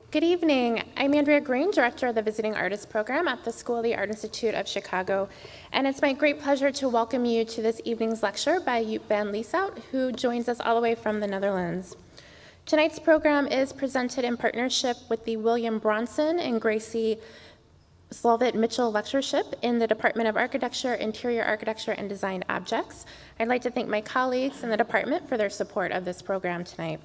Good evening. I'm Andrea Green, Director of the Visiting Artists Program at the School of the Art Institute of Chicago, and it's my great pleasure to welcome you to this evening's lecture by Joep van Lieshout, who joins us all the way from the Netherlands. Tonight's program is presented in partnership with the William Bronson and Gracie Slovett Mitchell Lectureship in the Department of Architecture, Interior Architecture, and Design Objects. I'd like to thank my colleagues in the department for their support of this program tonight.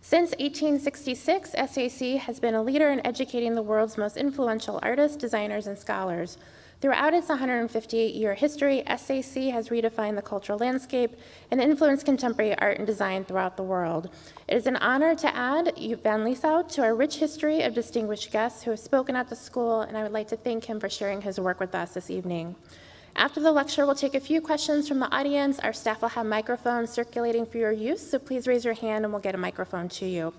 Since 1866, SAC has been a leader in educating the world's most influential artists, designers, and scholars. Throughout its 158-year history, SAC has redefined the cultural landscape and influenced contemporary art and design throughout the world. It is an honor to add Joep van Lieshout to our rich history of distinguished guests who have spoken at the school, and I would like to thank him for sharing his work with us this evening. After the lecture, we'll take a few questions from the audience. Our staff will have microphones circulating for your use, so please raise your hand and we'll get a microphone to you.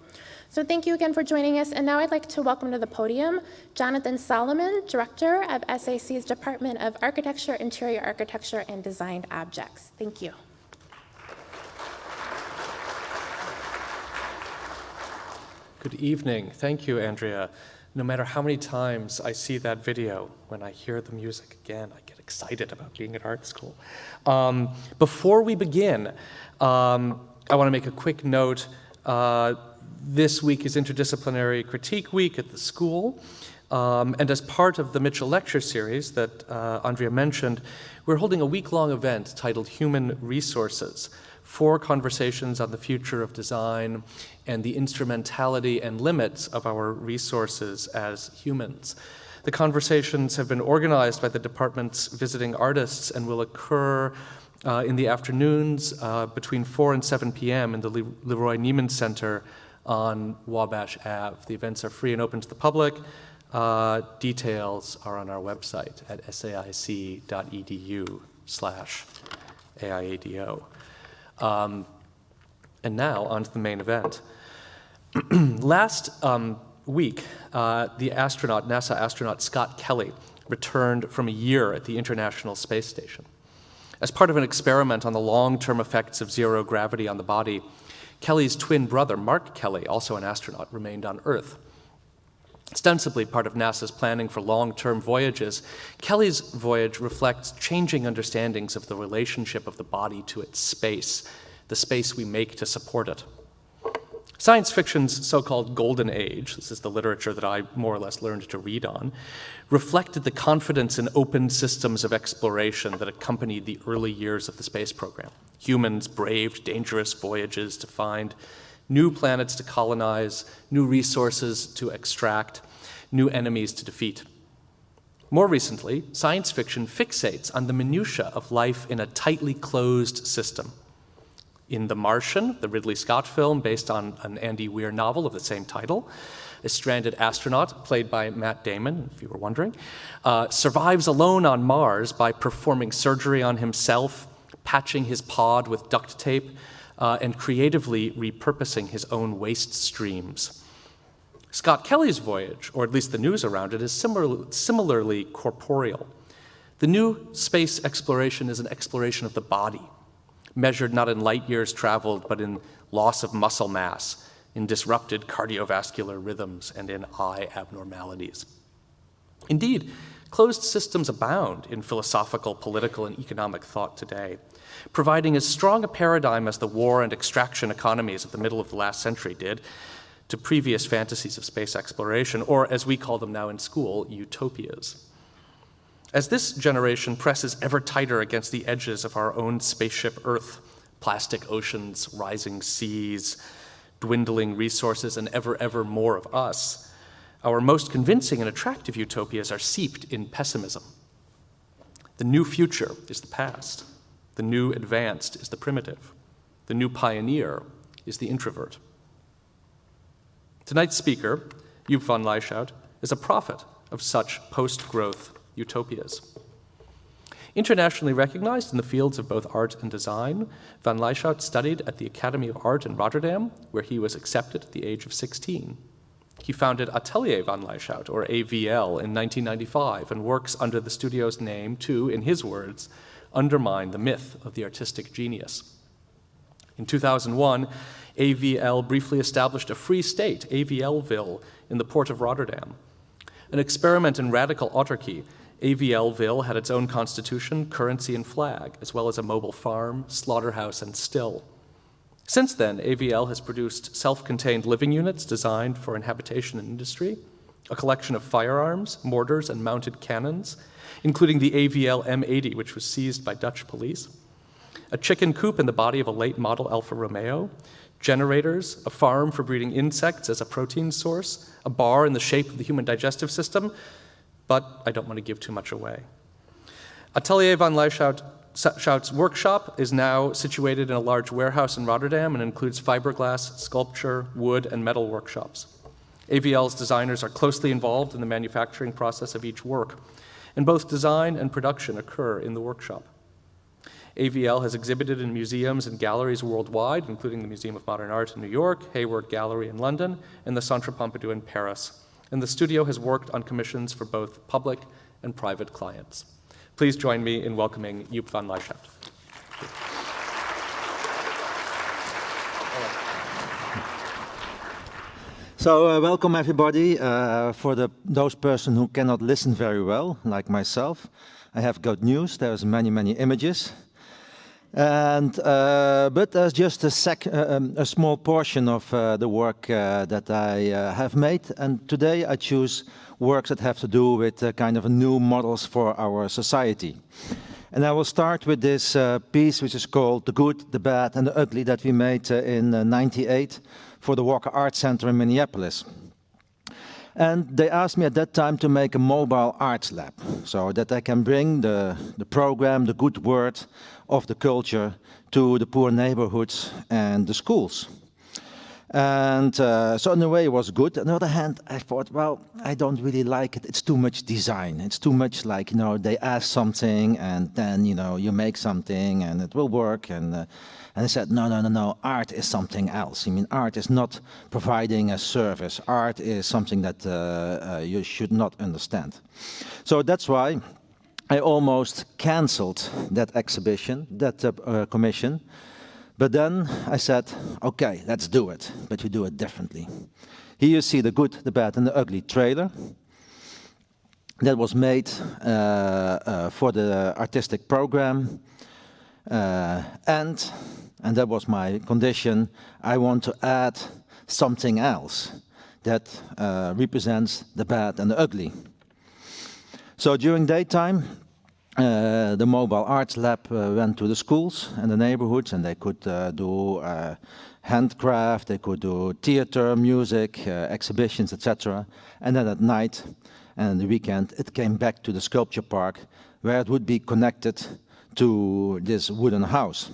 So thank you again for joining us, and now I'd like to welcome to the podium Jonathan Solomon, Director of SAC's Department of Architecture, Interior Architecture, and Design Objects. Thank you. Good evening. Thank you, Andrea. No matter how many times I see that video, when I hear the music again, I get excited about being at art school. Before we begin, I want to make a quick note. This week is Interdisciplinary Critique Week at the school, and as part of the Mitchell Lecture Series that Andrea mentioned, we're holding a week-long event titled Human Resources, 4 conversations on the future of design and the instrumentality and limits of our resources as humans. The conversations have been organized by the department's visiting artists and will occur in the afternoons between 4 and 7 p.m. in the Leroy Neiman Center on Wabash Ave. The events are free and open to the public. Details are on our website at saic.edu/AIADO. And now, on to the main event. Last week, the NASA astronaut Scott Kelly returned from a year at the International Space Station. As part of an experiment on the long-term effects of zero gravity on the body, Kelly's twin brother, Mark Kelly, also an astronaut, remained on Earth. Ostensibly part of NASA's planning for long-term voyages, Kelly's voyage reflects changing understandings of the relationship of the body to its space, the space we make to support it. Science fiction's so-called golden age, this is the literature that I more or less learned to read on, reflected the confidence in open systems of exploration that accompanied the early years of the space program. Humans braved dangerous voyages to find new planets to colonize, new resources to extract, new enemies to defeat. More recently, science fiction fixates on the minutiae of life in a tightly closed system. In The Martian, the Ridley Scott film based on an Andy Weir novel of the same title, a stranded astronaut, played by Matt Damon, if you were wondering, survives alone on Mars by performing surgery on himself, patching his pod with duct tape, and creatively repurposing his own waste streams. Scott Kelly's voyage, or at least the news around it, is similarly corporeal. The new space exploration is an exploration of the body, measured not in light years traveled, but in loss of muscle mass, in disrupted cardiovascular rhythms, and in eye abnormalities. Indeed, closed systems abound in philosophical, political, and economic thought today, providing as strong a paradigm as the war and extraction economies of the middle of the last century did to previous fantasies of space exploration, or as we call them now in school, utopias. As this generation presses ever tighter against the edges of our own spaceship Earth, plastic oceans, rising seas, dwindling resources, and ever more of us, our most convincing and attractive utopias are seeped in pessimism. The new future is the past. The new advanced is the primitive. The new pioneer is the introvert. Tonight's speaker, Joep van Lieshout, is a prophet of such post-growth utopias. Internationally recognized in the fields of both art and design, van Lieshout studied at the Academy of Art in Rotterdam, where he was accepted at the age of 16. He founded Atelier van Lieshout, or AVL, in 1995, and works under the studio's name to, in his words, undermine the myth of the artistic genius. In 2001, AVL briefly established a free state, AVLville, in the port of Rotterdam. An experiment in radical autarky, AVLville had its own constitution, currency, and flag, as well as a mobile farm, slaughterhouse, and still. Since then, AVL has produced self-contained living units designed for inhabitation and industry, a collection of firearms, mortars, and mounted cannons, including the AVL M80, which was seized by Dutch police, a chicken coop in the body of a late model Alfa Romeo, generators, a farm for breeding insects as a protein source, a bar in the shape of the human digestive system, but I don't want to give too much away. Atelier van Lieshout's workshop is now situated in a large warehouse in Rotterdam and includes fiberglass, sculpture, wood, and metal workshops. AVL's designers are closely involved in the manufacturing process of each work, and both design and production occur in the workshop. AVL has exhibited in museums and galleries worldwide, including the Museum of Modern Art in New York, Hayward Gallery in London, and the Centre Pompidou in Paris. And the studio has worked on commissions for both public and private clients. Please join me in welcoming Joep van Lieshout. So welcome everybody. For those persons who cannot listen very well, like myself, I have good news. There's many images. And but there's just a small portion of the work that I have made, and today I choose works that have to do with kind of new models for our society. And I will start with this piece which is called The Good, the Bad and the Ugly that we made in '98 for the Walker Art Center in Minneapolis. And they asked me at that time to make a mobile arts lab, so that I can bring the program, the good word of the culture to the poor neighborhoods and the schools. And so in a way it was good. On the other hand, I thought, well, I don't really like it. It's too much design. It's too much like, they ask something and then, you make something and it will work. And I said, no, art is something else. I mean, art is not providing a service. Art is something that you should not understand. So that's why I almost canceled that exhibition, that commission. But then I said, okay, let's do it, but we do it differently. Here you see The Good, the Bad and the Ugly trailer that was made for the artistic program. And that was my condition. I want to add something else that represents the bad and the ugly. So during daytime, the Mobile Arts Lab went to the schools and the neighborhoods, and they could do handcraft, they could do theater, music, exhibitions, etc. And then at night and the weekend, it came back to the sculpture park, where it would be connected to this wooden house.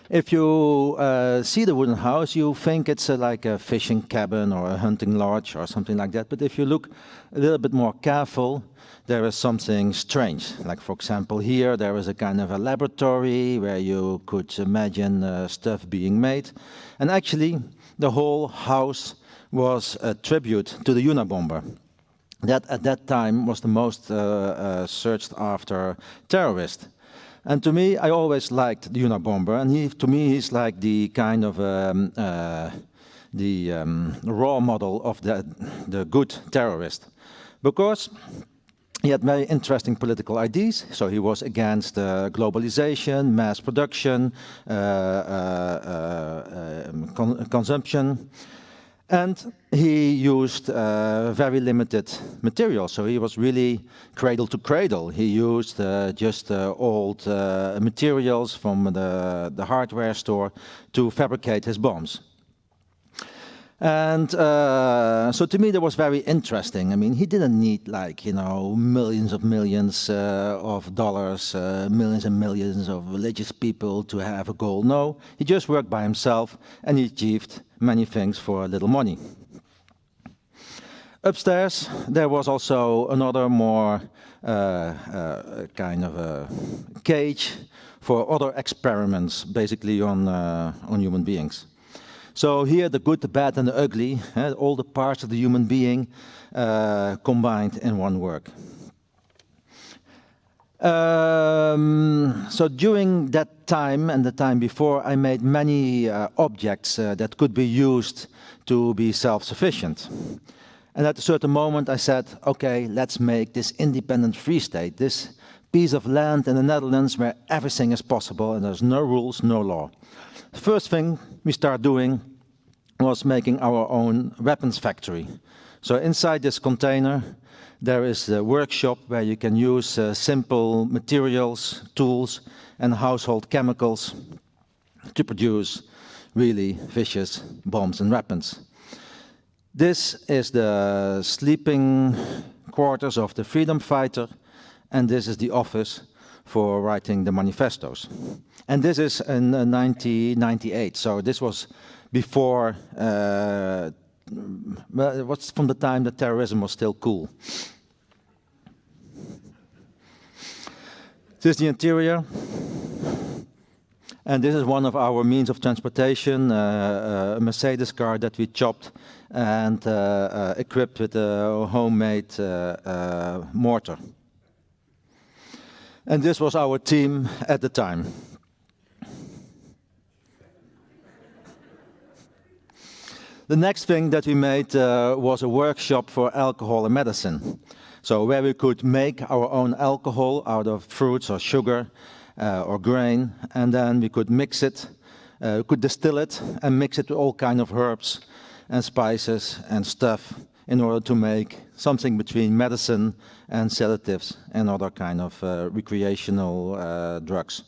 If you see the wooden house, you think it's like a fishing cabin or a hunting lodge or something like that. But if you look a little bit more careful, there is something strange. Like, for example, here there is a kind of a laboratory where you could imagine stuff being made. And actually, the whole house was a tribute to the Unabomber. That at that time was the most searched after terrorist. And to me, I always liked the Unabomber, and to me, he's like the kind of raw model of the good terrorist, because he had very interesting political ideas. So he was against globalization, mass production, consumption. And he used very limited materials, so he was really cradle to cradle. He used just old materials from the hardware store to fabricate his bombs. And so to me that was very interesting. I mean, he didn't need millions of dollars, millions and millions of religious people to have a goal. No, he just worked by himself and he achieved many things for a little money. Upstairs, there was also another more kind of a cage for other experiments, basically on human beings. So here, the good, the bad, and the ugly, all the parts of the human being combined in one work. So during that time and the time before, I made many objects that could be used to be self-sufficient. And at a certain moment I said, okay, let's make this independent free state, this piece of land in the Netherlands where everything is possible and there's no rules, no law. The first thing we started doing was making our own weapons factory. So inside this container there is a workshop where you can use simple materials, tools and household chemicals to produce really vicious bombs and weapons. This is the sleeping quarters of the freedom fighter, and this is the office for writing the manifestos. And this is in 1998, so this was before, well, it was from the time that terrorism was still cool. This is the interior. And this is one of our means of transportation, a Mercedes car that we chopped and equipped with a homemade mortar. And this was our team at the time. The next thing that we made was a workshop for alcohol and medicine. So where we could make our own alcohol out of fruits or sugar, or grain, and then we could mix it, could distill it and mix it with all kinds of herbs and spices and stuff in order to make something between medicine and sedatives and other kind of recreational drugs.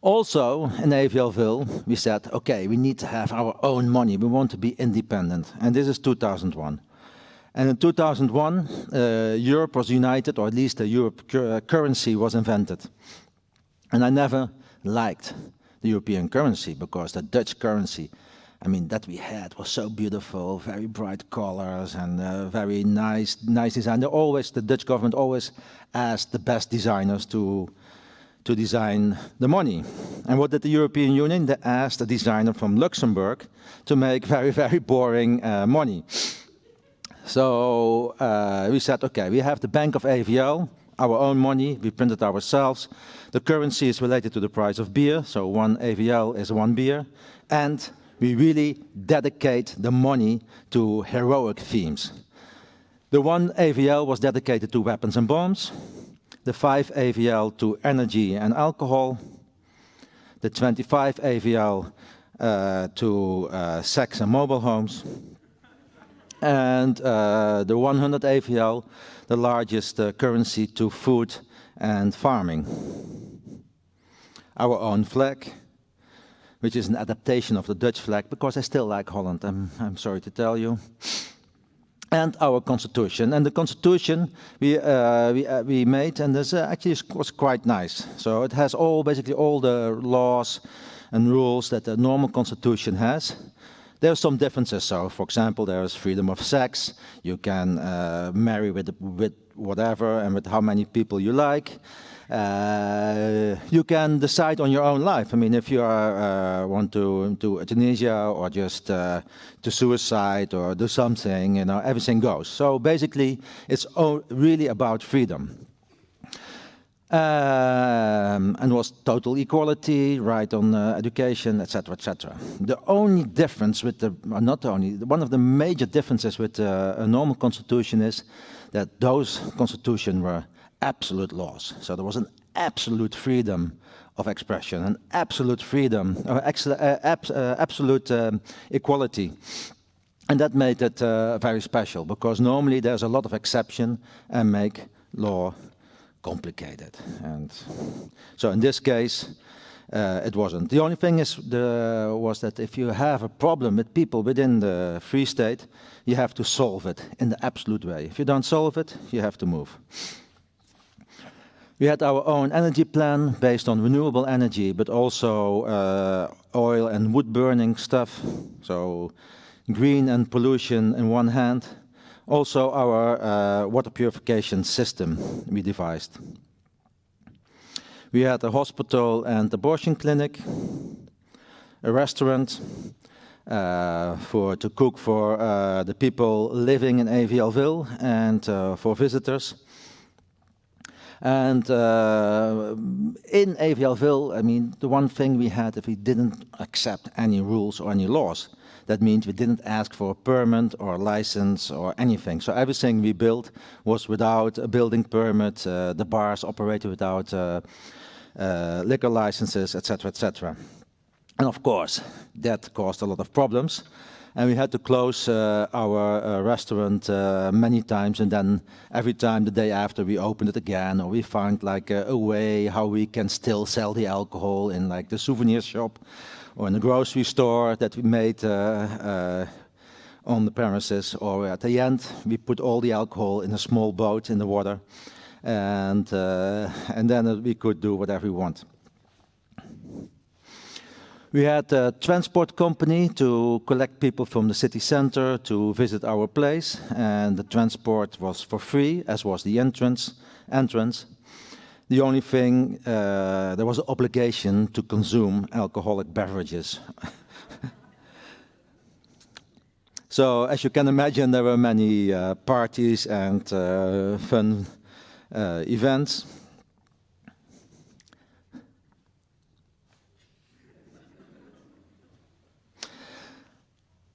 Also, in AVLville, we said, okay, we need to have our own money. We want to be independent. And this is 2001. And in 2001, Europe was united, or at least the Europe currency was invented. And I never liked the European currency, because the Dutch currency, I mean, that we had was so beautiful, very bright colors and very nice design. The Dutch government always asked the best designers to design the money. And what did the European Union? They asked a designer from Luxembourg to make very, very boring money. So we said, okay, we have the Bank of AVL, our own money, we print it ourselves. The currency is related to the price of beer, so 1 AVL is 1 beer. And we really dedicate the money to heroic themes. The 1 AVL was dedicated to weapons and bombs, the 5 AVL to energy and alcohol, the 25 AVL to sex and mobile homes, and the 100 AVL, the largest currency, to food and farming. Our own flag, which is an adaptation of the Dutch flag, because I still like Holland, I'm sorry to tell you. And our constitution. And the constitution we made, and this actually was quite nice. So it has basically all the laws and rules that a normal constitution has. There are some differences. So, for example, there is freedom of sex. You can marry with whatever and with how many people you like. You can decide on your own life. I mean, if you want to euthanasia or just to suicide or do something, you know, everything goes. So basically, it's really about freedom. And was total equality, right on education, etc., etc. The only difference with one of the major differences with a normal constitution is that those constitutions were absolute laws. So there was an absolute freedom of expression, an absolute freedom, absolute equality. And that made it very special, because normally there's a lot of exception and make law complicated. And so in this case, it wasn't. The only thing was that if you have a problem with people within the Free State, you have to solve it in the absolute way. If you don't solve it, you have to move. We had our own energy plan based on renewable energy, but also oil and wood burning stuff. So green and pollution in one hand. Also our water purification system we devised. We had a hospital and abortion clinic, a restaurant to cook for the people living in AVLville and for visitors. And in AVLville, I mean, the one thing we had, if we didn't accept any rules or any laws, that means we didn't ask for a permit or a license or anything. So everything we built was without a building permit, the bars operated without liquor licenses, etc., etc. And of course, that caused a lot of problems. And we had to close our restaurant many times, and then every time the day after we opened it again, or we found like a way how we can still sell the alcohol in like the souvenir shop or in the grocery store that we made on the premises, or at the end we put all the alcohol in a small boat in the water, and then we could do whatever we want. We had a transport company to collect people from the city center to visit our place, and the transport was for free, as was the entrance. The only thing, there was an obligation to consume alcoholic beverages. So, as you can imagine, there were many parties and fun events.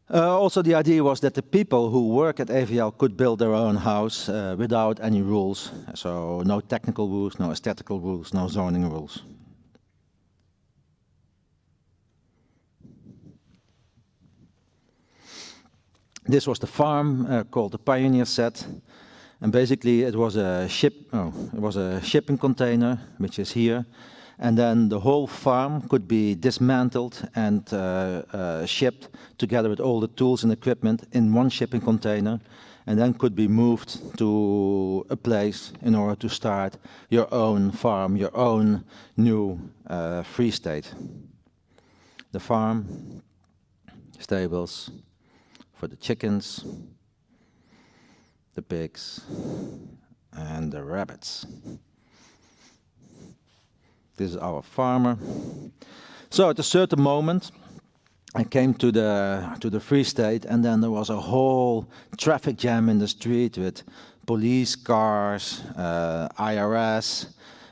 Also, the idea was that the people who work at AVL could build their own house without any rules. So, no technical rules, no aesthetical rules, no zoning rules. This was the farm called the Pioneer Set, and basically it was a shipping container, which is here. And then the whole farm could be dismantled and shipped together with all the tools and equipment in one shipping container, and then could be moved to a place in order to start your own farm, your own new free state. The farm, stables for the chickens, the pigs, and the rabbits. This is our farmer. So at a certain moment, I came to the Free State, and then there was a whole traffic jam in the street with police cars, IRS,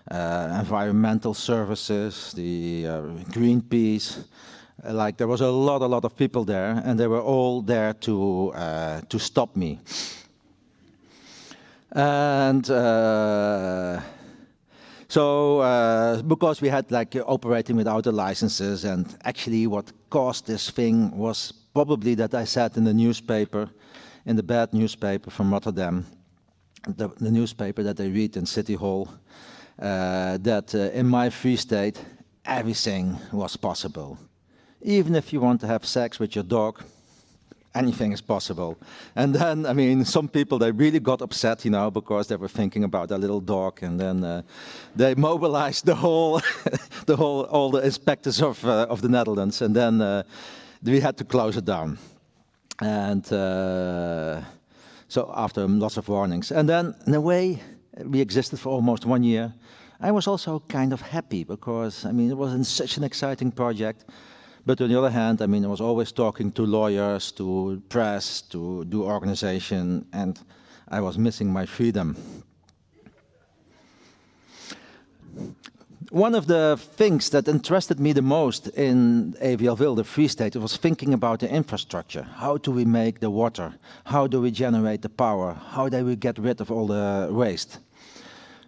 environmental services, the Greenpeace. Like there was a lot of people there, and they were all there to stop me. And so, because we had like operating without the licenses, and actually what caused this thing was probably that I sat in the newspaper, in the bad newspaper from Rotterdam, the newspaper that they read in City Hall, that in my Free State, everything was possible. Even if you want to have sex with your dog, anything is possible. And then, I mean, some people, they really got upset, you know, because they were thinking about their little dog, and then they mobilized the whole, all the inspectors of the Netherlands, and then we had to close it down. And so after lots of warnings. And then, in a way, we existed for almost 1 year. I was also kind of happy, because, I mean, it was such an exciting project. But on the other hand, I mean, I was always talking to lawyers, to press, to do organization, and I was missing my freedom. One of the things that interested me the most in AVLville, the Free State, was thinking about the infrastructure. How do we make the water? How do we generate the power? How do we get rid of all the waste?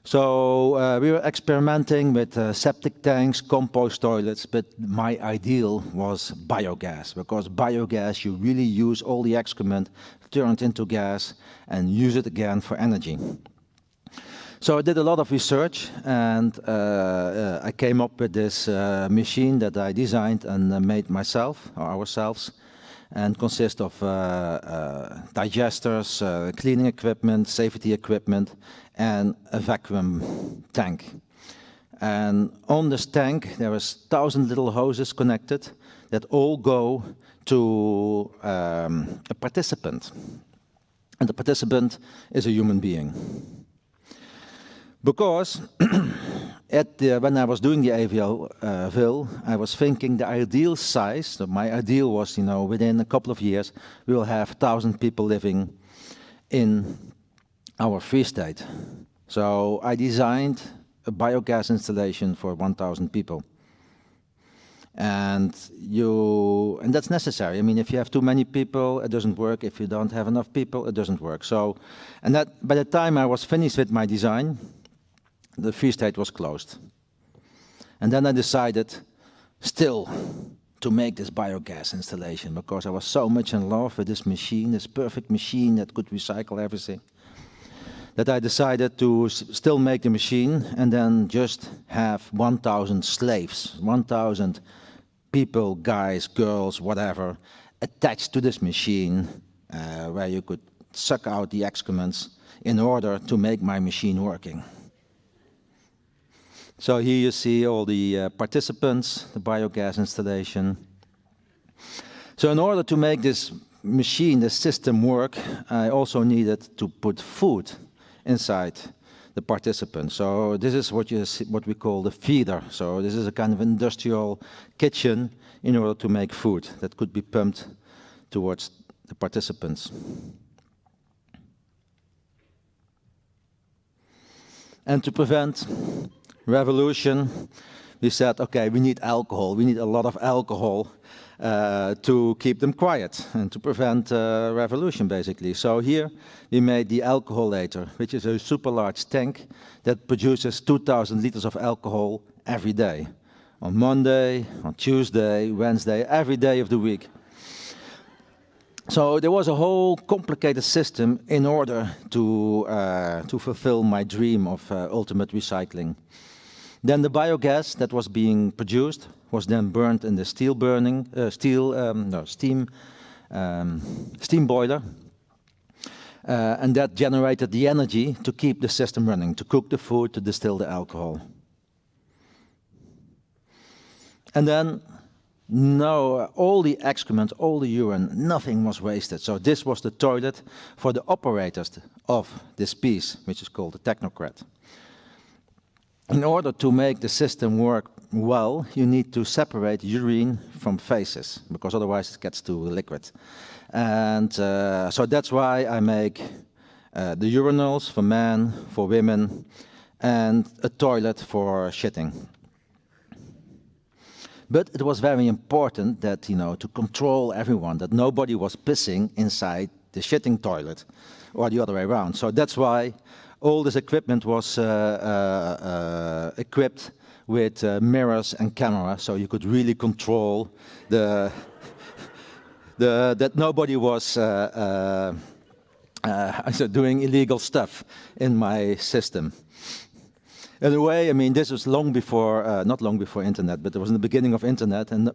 So we were experimenting with septic tanks, compost toilets, but my ideal was biogas, because biogas, you really use all the excrement, turn it into gas, and use it again for energy. So I did a lot of research, and I came up with this machine that I designed and made myself, or ourselves, and consists of digesters, cleaning equipment, safety equipment, and a vacuum tank. And on this tank, there is 1,000 little hoses connected that all go to a participant. And the participant is a human being. Because when I was doing the AVLville, I was thinking the ideal size, so my ideal was, you know, within a couple of years, we will have 1,000 people living in our Free State. So I designed a biogas installation for 1,000 people. And that's necessary. I mean, if you have too many people, it doesn't work. If you don't have enough people, it doesn't work. So, and that by the time I was finished with my design, the Free State was closed. And then I decided still to make this biogas installation because I was so much in love with this machine, this perfect machine that could recycle everything, that I decided to still make the machine and then just have 1,000 slaves, 1,000 people, guys, girls, whatever, attached to this machine where you could suck out the excrements in order to make my machine working. So here you see all the participants, the biogas installation. So in order to make this machine, this system work, I also needed to put food inside the participants. So this is what we call the feeder. So this is a kind of industrial kitchen in order to make food that could be pumped towards the participants. And to prevent revolution, we said, okay, we need alcohol. We need a lot of alcohol to keep them quiet and to prevent revolution, basically. So here we made the alcoholator, which is a super large tank that produces 2,000 liters of alcohol every day. On Monday, on Tuesday, Wednesday, every day of the week. So there was a whole complicated system in order to fulfill my dream of ultimate recycling. Then the biogas that was being produced was then burned in the steam boiler, and that generated the energy to keep the system running, to cook the food, to distill the alcohol. And then, all the excrement, all the urine, nothing was wasted. So this was the toilet for the operators of this piece, which is called the technocrat. In order to make the system work well, you need to separate urine from feces, because otherwise it gets too liquid. And so that's why I make the urinals for men, for women, and a toilet for shitting. But it was very important that, to control everyone, that nobody was pissing inside the shitting toilet, or the other way around. So that's why all this equipment was equipped with mirrors and cameras, so you could really control that nobody was doing illegal stuff in my system. In a way, I mean, this was long before, not long before internet, but it was in the beginning of internet, and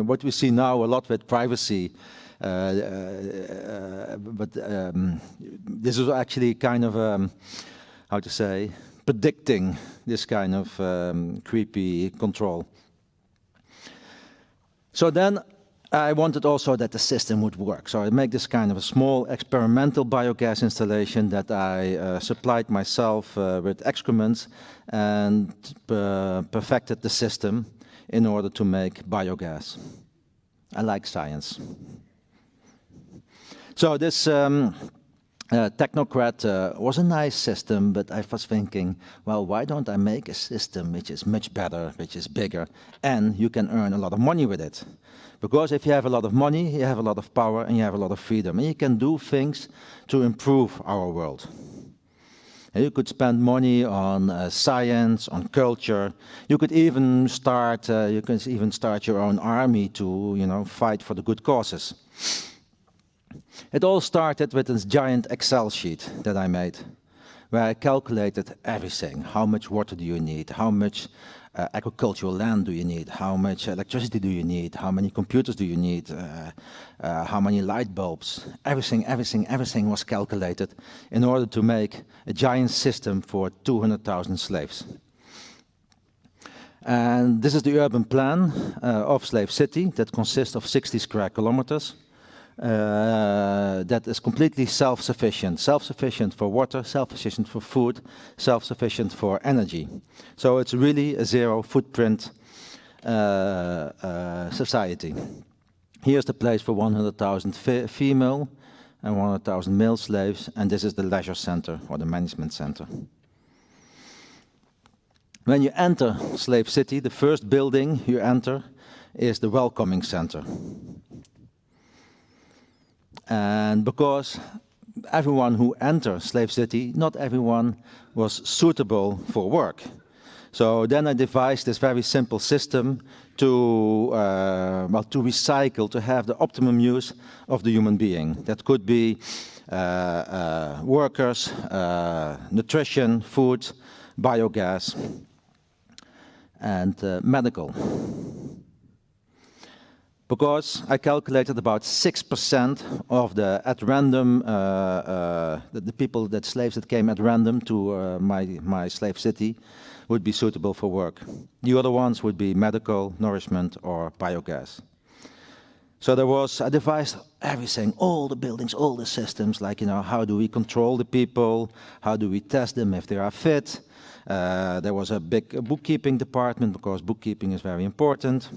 what we see now a lot with privacy. But this was actually kind of, how to say, predicting this kind of creepy control. So then I wanted also that the system would work. So I make this kind of a small experimental biogas installation that I supplied myself with excrements and perfected the system in order to make biogas. I like science. So this technocrat was a nice system, but I was thinking, well, why don't I make a system which is much better, which is bigger, and you can earn a lot of money with it? Because if you have a lot of money, you have a lot of power, and you have a lot of freedom, and you can do things to improve our world. And you could spend money on science, on culture. You could even start your own army to, fight for the good causes. It all started with this giant Excel sheet that I made, where I calculated everything. How much water do you need? How much agricultural land do you need? How much electricity do you need? How many computers do you need? How many light bulbs? Everything was calculated in order to make a giant system for 200,000 slaves. And this is the urban plan of Slave City that consists of 60 square kilometers. That is completely self-sufficient. Self-sufficient for water, self-sufficient for food, self-sufficient for energy. So it's really a zero-footprint society. Here's the place for 100,000 female and 100,000 male slaves, and this is the leisure center or the management center. When you enter Slave City, the first building you enter is the welcoming center. And because everyone who enters Slave City, not everyone was suitable for work. So then I devised this very simple system to recycle, to have the optimum use of the human being. That could be workers, nutrition, food, biogas, and medical. Because I calculated about 6% of the at random, the people, that slaves that came at random to my slave city would be suitable for work. The other ones would be medical, nourishment, or biogas. So I devised everything, all the buildings, all the systems, like, how do we control the people? How do we test them if they are fit? There was a big bookkeeping department, because bookkeeping is very important.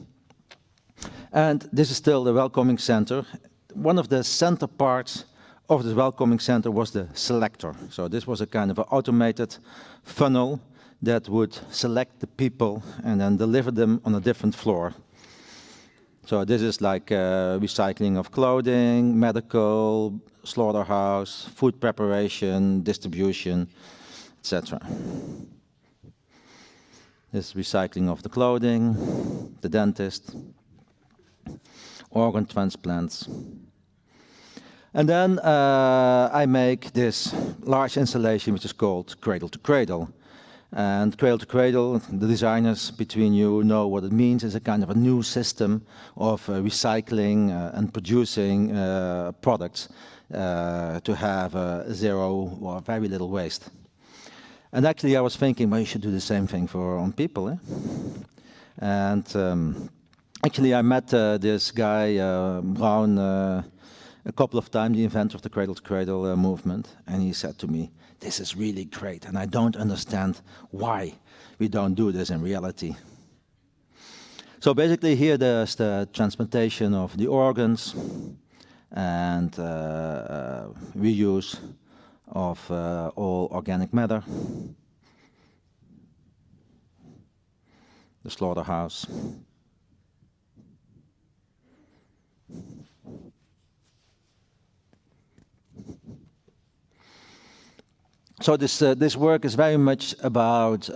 And this is still the welcoming center. One of the center parts of the welcoming center was the selector. So this was a kind of an automated funnel that would select the people and then deliver them on a different floor. So this is like recycling of clothing, medical, slaughterhouse, food preparation, distribution, etc. This recycling of the clothing, the dentist, organ transplants. And then I make this large installation which is called Cradle to Cradle. And Cradle to Cradle, the designers between you know what it means. It's a kind of a new system of recycling and producing products to have zero or very little waste. And actually I was thinking, well, you should do the same thing on people. Eh? And actually I met this guy, Braun, a couple of times, the inventor of the Cradle to Cradle movement, and he said to me, this is really great, and I don't understand why we don't do this in reality. So basically here there's the transplantation of the organs and reuse of all organic matter, the slaughterhouse. So this work is very much about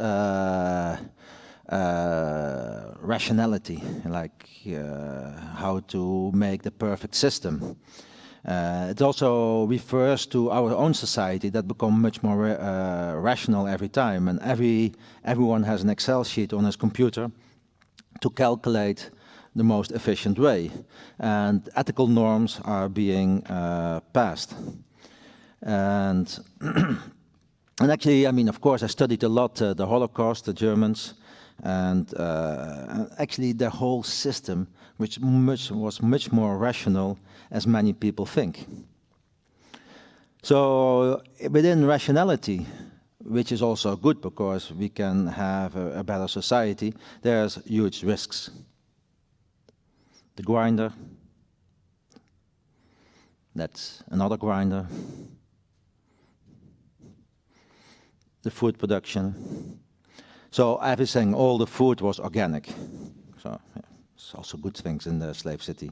rationality, like how to make the perfect system. It also refers to our own society that become much more rational every time, and everyone has an Excel sheet on his computer to calculate the most efficient way, and ethical norms are being passed. And and actually, I mean, of course, I studied a lot the Holocaust, the Germans, and actually the whole system, which was much more rational as many people think. So within rationality, which is also good because we can have a better society, there's huge risks. The grinder, that's another grinder. The food production. So everything, all the food was organic. So yeah, it's also good things in the slave city.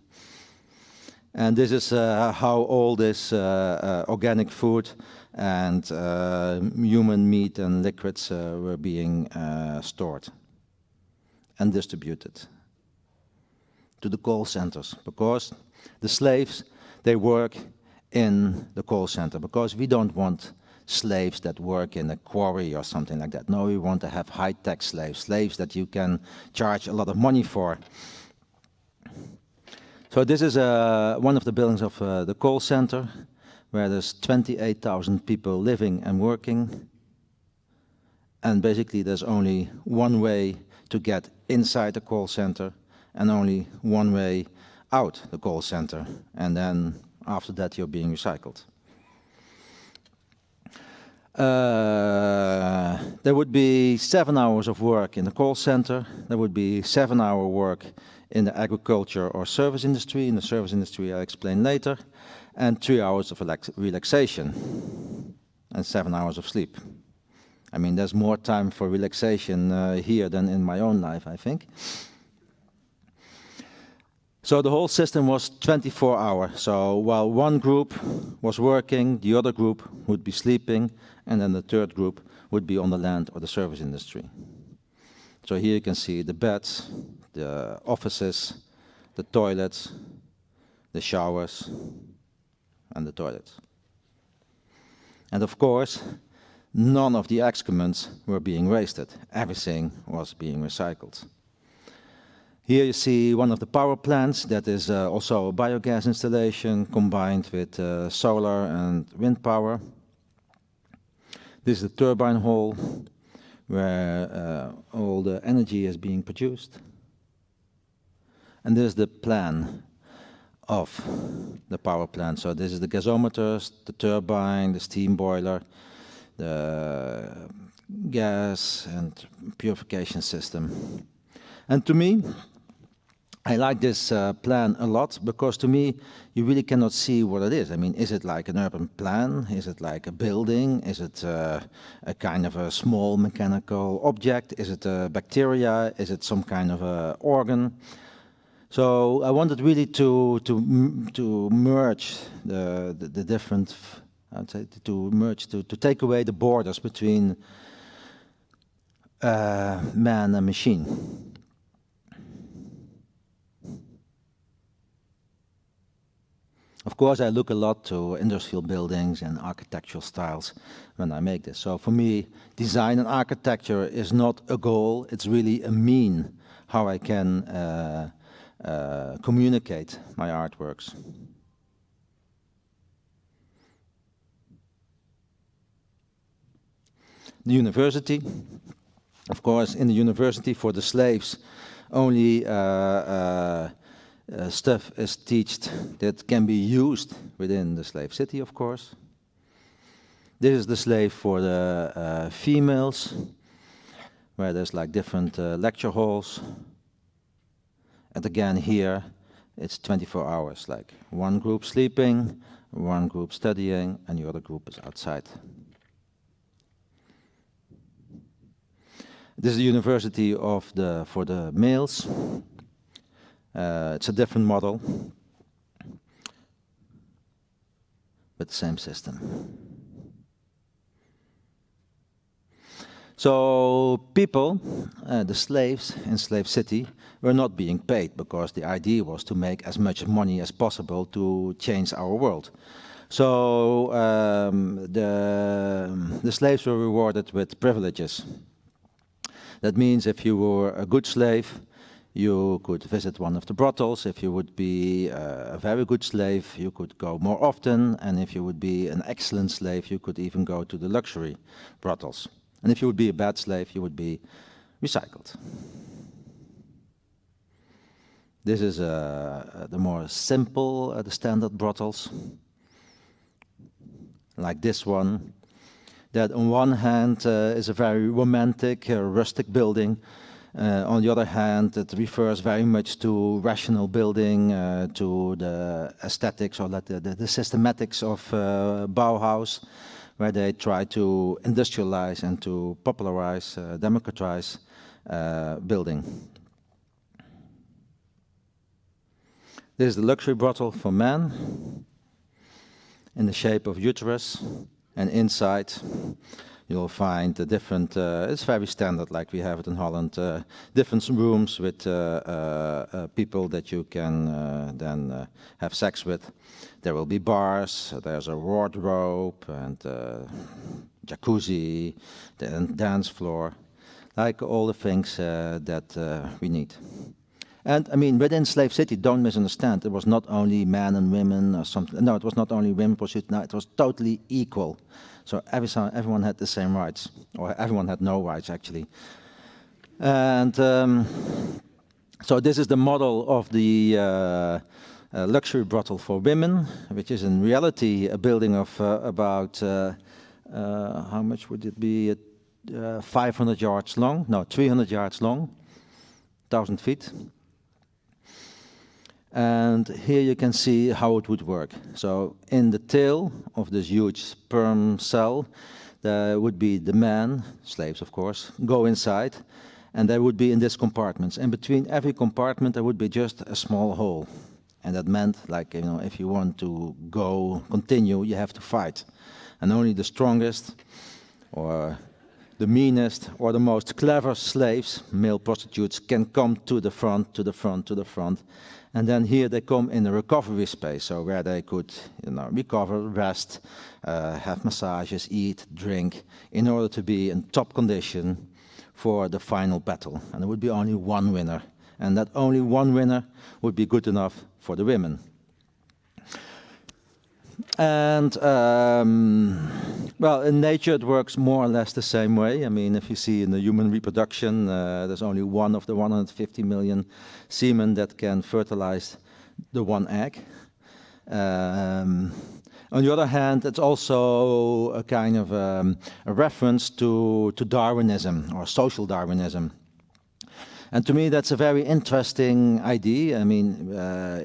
And this is how all this organic food and human meat and liquids were being stored and distributed to the call centers, because the slaves, they work in the call center, because we don't want slaves that work in a quarry or something like that. No, we want to have high-tech slaves that you can charge a lot of money for. So this is one of the buildings of the call center, where there's 28,000 people living and working. And basically there's only one way to get inside the call center and only one way out the call center. And then after that you're being recycled. There would be 7 hours of work in the call center. There would be 7-hour work in the agriculture or service industry. In the service industry, I'll explain later. And 3 hours of relaxation and 7 hours of sleep. I mean, there's more time for relaxation here than in my own life, I think. So the whole system was 24 hours. So while one group was working, the other group would be sleeping, and then the third group would be on the land or the service industry. So here you can see the beds, the offices, the toilets, the showers, and the toilets. And of course, none of the excrements were being wasted. Everything was being recycled. Here you see one of the power plants that is also a biogas installation combined with solar and wind power. This is the turbine hall where all the energy is being produced. And this is the plan of the power plant. So this is the gasometers, the turbine, the steam boiler, the gas and purification system. And to me, I like this plan a lot because to me, you really cannot see what it is. I mean, is it like an urban plan? Is it like a building? Is it a kind of a small mechanical object? Is it a bacteria? Is it some kind of a organ? So I wanted really to merge the different, I'd say, to take away the borders between man and machine. Of course, I look a lot to industrial buildings and architectural styles when I make this. So for me, design and architecture is not a goal, it's really a mean how I can communicate my artworks. The university, of course, in the university for the slaves, only stuff is taught that can be used within the slave city, of course. This is the slave for the females, where there's like different lecture halls. And again here, it's 24 hours, like one group sleeping, one group studying, and the other group is outside. This is the university for the males. It's a different model, but the same system. So people, the slaves in Slave City, were not being paid because the idea was to make as much money as possible to change our world. So the slaves were rewarded with privileges. That means if you were a good slave, you could visit one of the brothels. If you would be a very good slave, you could go more often. And if you would be an excellent slave, you could even go to the luxury brothels. And if you would be a bad slave, you would be recycled. This is the more simple, the standard brothels, like this one. That on one hand is a very romantic, rustic building. On the other hand, it refers very much to rational building, to the aesthetics or the systematics of Bauhaus, where they try to industrialize and to popularize, democratize building. This is the luxury brothel for men in the shape of uterus, and inside you'll find the different, it's very standard like we have it in Holland, different rooms with people that you can then have sex with. There will be bars, there's a wardrobe and jacuzzi, and dance floor, like all the things that we need. And I mean, within Slave City, don't misunderstand, it was not only men and women or something. No, it was not only women pursuit, no, it was totally equal. So everyone had the same rights, or everyone had no rights actually. And so this is the model of the luxury brothel for women, which is in reality a building of about, how much would it be, 500 yards long? No, 300 yards long, 1,000 feet. And here you can see how it would work. So in the tail of this huge sperm cell, there would be the men, slaves of course, go inside, and they would be in these compartments. And between every compartment there would be just a small hole. And that meant, like, you know, if you want to continue, you have to fight. And only the strongest, or the meanest, or the most clever slaves, male prostitutes, can come to the front, to the front, to the front. And then here they come in a recovery space, so where they could, you know, recover, rest, have massages, eat, drink, in order to be in top condition for the final battle. And there would be only one winner. And that only one winner would be good enough for the women. And, well, in nature it works more or less the same way. I mean, if you see in the human reproduction, there's only one of the 150 million semen that can fertilize the one egg. On the other hand, it's also a kind of a reference to Darwinism, or social Darwinism. And to me, that's a very interesting idea. I mean,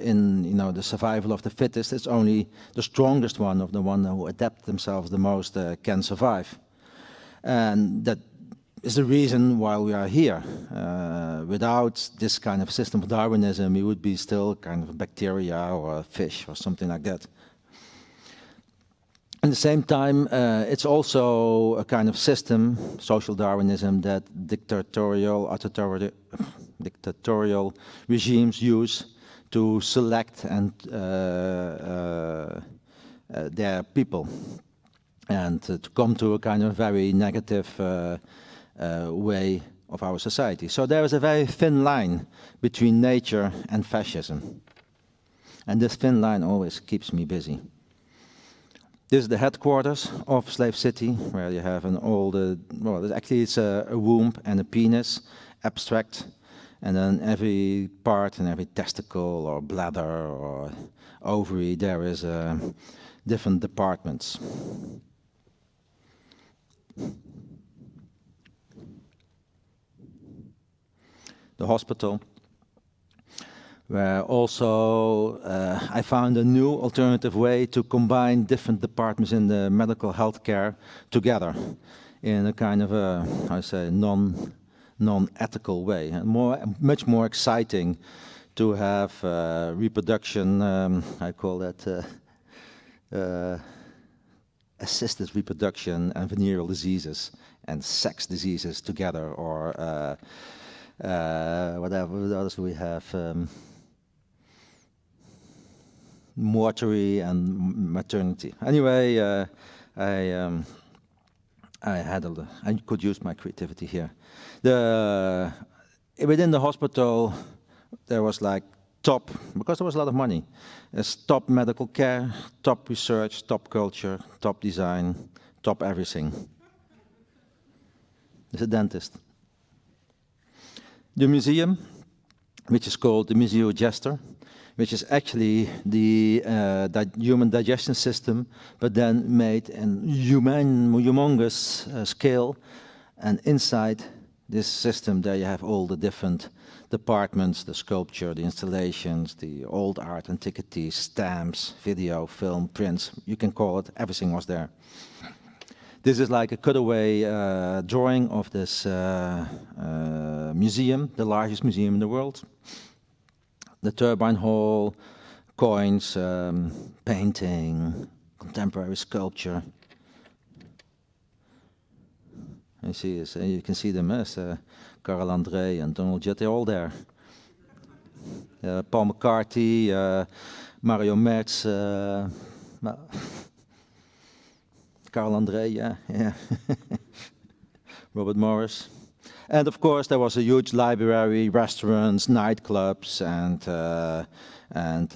in, you know, the survival of the fittest, it's only the strongest one, of the one who adapt themselves the most, can survive. And that is the reason why we are here. Without this kind of system of Darwinism, we would be still kind of a bacteria or a fish or something like that. At the same time, it's also a kind of system, social Darwinism, that dictatorial regimes use to select and their people, and to come to a kind of very negative way of our society. So there is a very thin line between nature and fascism, and this thin line always keeps me busy. This is the headquarters of Slave City, where you have an old, well, actually it's a womb and a penis, abstract, and then every part and every testicle or bladder or ovary, there is different departments. The hospital, where also I found a new alternative way to combine different departments in the medical health care together in a kind of a, how I say, non-ethical way, and much more exciting to have reproduction, I call that assisted reproduction and venereal diseases and sex diseases together, or whatever else we have, mortuary and maternity. Anyway, I could use my creativity here. Within the hospital, there was like top, because there was a lot of money, there's top medical care, top research, top culture, top design, top everything. There's a dentist. The museum, which is called the Museo Gesture, which is actually the human digestion system, but then made in humongous scale. And inside this system, there you have all the different departments, the sculpture, the installations, the old art, antiquities, stamps, video, film, prints, you can call it, everything was there. This is like a cutaway drawing of this museum, the largest museum in the world. The turbine hall, coins, painting, contemporary sculpture. You see, you can see them as Carl André and Donald Judd, they're all there. Paul McCartney, Mario Merz, Carl André, yeah. Robert Morris. And of course, there was a huge library, restaurants, nightclubs, and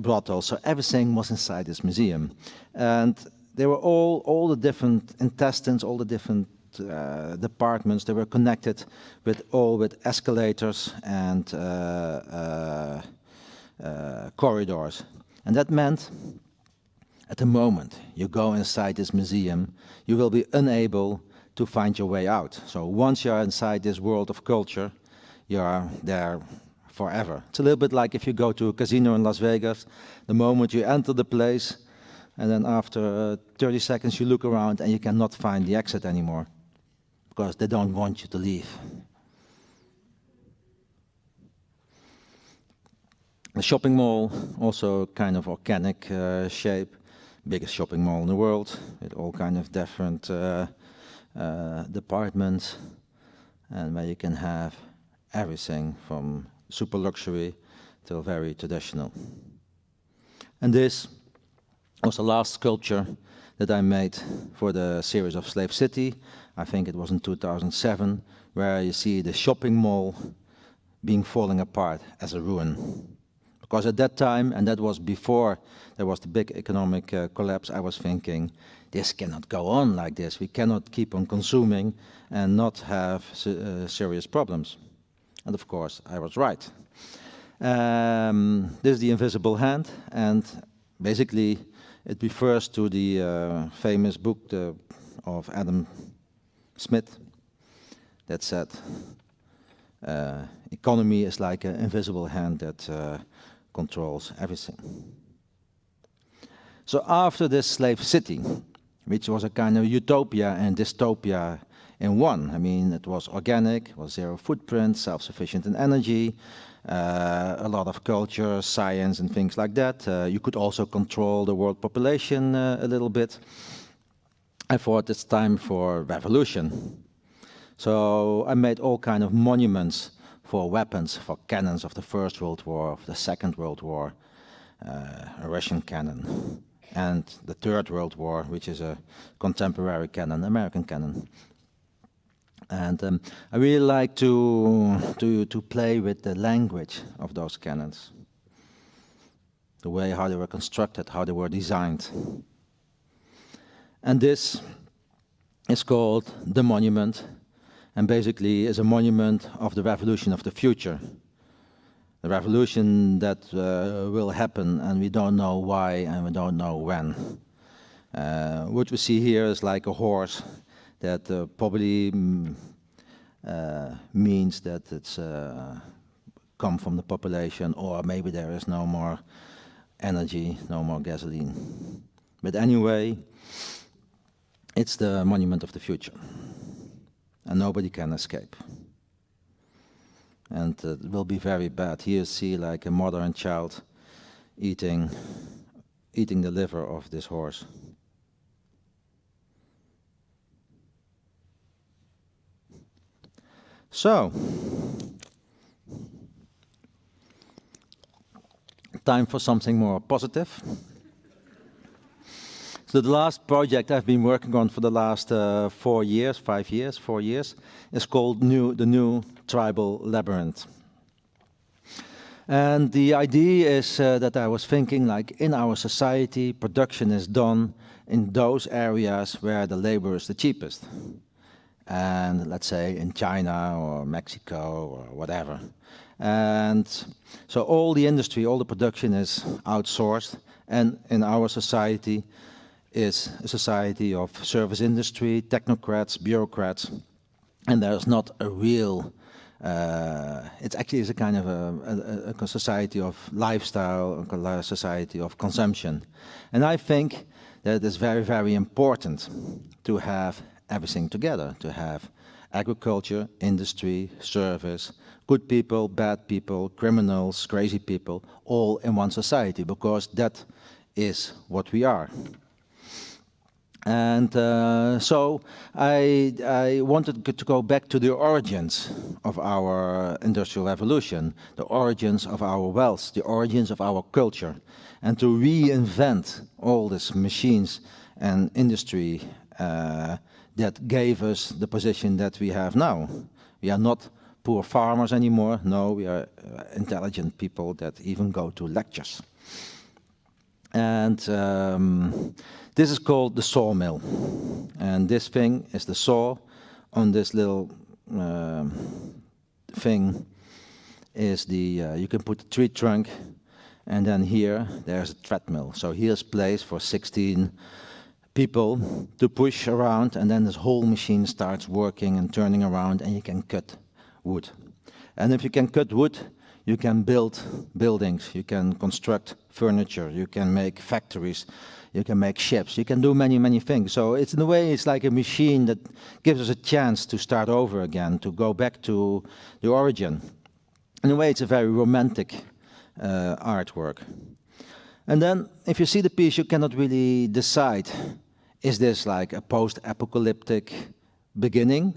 brothels. So everything was inside this museum. And they were all the different intestines, all the different departments. They were connected with escalators and corridors. And that meant, at the moment you go inside this museum, you will be unable to find your way out. So once you're inside this world of culture, you're there forever. It's a little bit like if you go to a casino in Las Vegas. The moment you enter the place, and then after 30 seconds you look around and you cannot find the exit anymore because they don't want you to leave. The shopping mall, also kind of organic shape, biggest shopping mall in the world, with all kind of different departments, and where you can have everything from super luxury till very traditional. And this was the last sculpture that I made for the series of Slave City. I think it was in 2007, where you see the shopping mall being falling apart as a ruin. Because at that time, and that was before there was the big economic collapse, I was thinking, this cannot go on like this. We cannot keep on consuming and not have serious problems. And of course, I was right. This is the invisible hand, and basically it refers to the famous book of Adam Smith that said, economy is like an invisible hand that controls everything. So after this slave city, which was a kind of utopia and dystopia in one, I mean, it was organic, it was zero footprint, self-sufficient in energy, a lot of culture, science and things like that. You could also control the world population a little bit. I thought it's time for revolution. So I made all kind of monuments for weapons, for cannons of the First World War, of the Second World War, a Russian cannon, and the Third World War, which is a contemporary cannon, American cannon. And I really like to play with the language of those cannons, the way how they were constructed, how they were designed. And this is called the monument, and basically is a monument of the revolution of the future. The revolution that will happen, and we don't know why and we don't know when. What we see here is like a horse that probably means that it's come from the population, or maybe there is no more energy, no more gasoline. But anyway, it's the monument of the future, and nobody can escape. And it will be very bad. Here you see like a mother and child eating the liver of this horse. So, time for something more positive. So the last project I've been working on for the last 4 years, is called the New Tribal Labyrinth. And the idea is that I was thinking, like, in our society, production is done in those areas where the labor is the cheapest. And let's say in China or Mexico or whatever. And so all the industry, all the production is outsourced, and in our society is a society of service industry, technocrats, bureaucrats, and there's not a real, it's actually is a kind of a society of lifestyle, a society of consumption. And I think that it is very, very important to have everything together, to have agriculture, industry, service, good people, bad people, criminals, crazy people, all in one society, because that is what we are. And so I wanted to go back to the origins of our industrial revolution, the origins of our wealth, the origins of our culture, and to reinvent all these machines and industry that gave us the position that we have now. We are not poor farmers anymore. No, we are intelligent people that even go to lectures. And this is called the sawmill. And this thing is the saw. On this little thing is the, you can put the tree trunk, and then here there's a treadmill. So here's place for 16 people to push around, and then this whole machine starts working and turning around, and you can cut wood. And if you can cut wood, you can build buildings, you can construct furniture, you can make factories, you can make ships, you can do many, many things. So it's in a way, it's like a machine that gives us a chance to start over again, to go back to the origin. In a way, it's a very romantic artwork. And then, if you see the piece, you cannot really decide, is this like a post-apocalyptic beginning?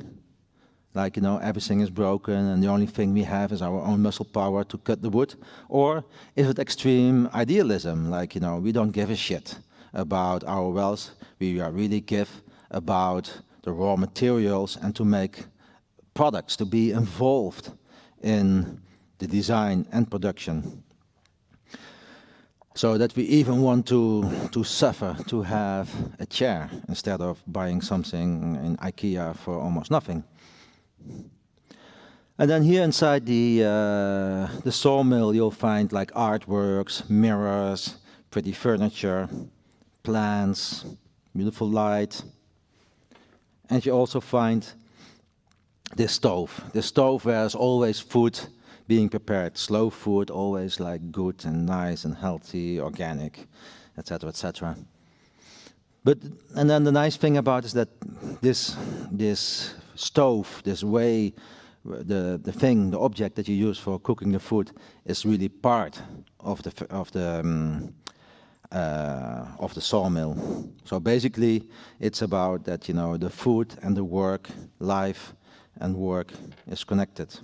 Like, you know, everything is broken and the only thing we have is our own muscle power to cut the wood? Or is it extreme idealism, like, you know, we don't give a shit about our wealth, we really give about the raw materials and to make products, to be involved in the design and production. So that we even want to suffer to have a chair instead of buying something in IKEA for almost nothing. And then here inside the sawmill you'll find like artworks, mirrors, pretty furniture, plants, beautiful light. And you also find this stove. The stove where there's always food being prepared, slow food, always like good and nice and healthy, organic, etc., etc. And then the nice thing about it is that this stove, this way, the object that you use for cooking the food, is really part of the sawmill. So basically, it's about that, you know, the food and the work, life and work is connected.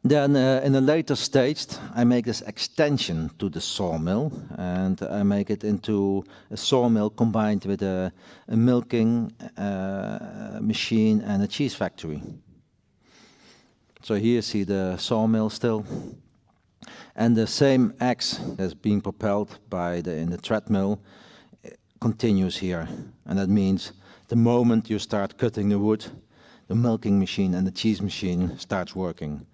Then in a later stage, I make this extension to the sawmill, and I make it into a sawmill combined with a milking machine and a cheese factory. So here you see the sawmill still. And the same axe that's being propelled in the treadmill continues here. And that means the moment you start cutting the wood, the milking machine and the cheese machine starts working.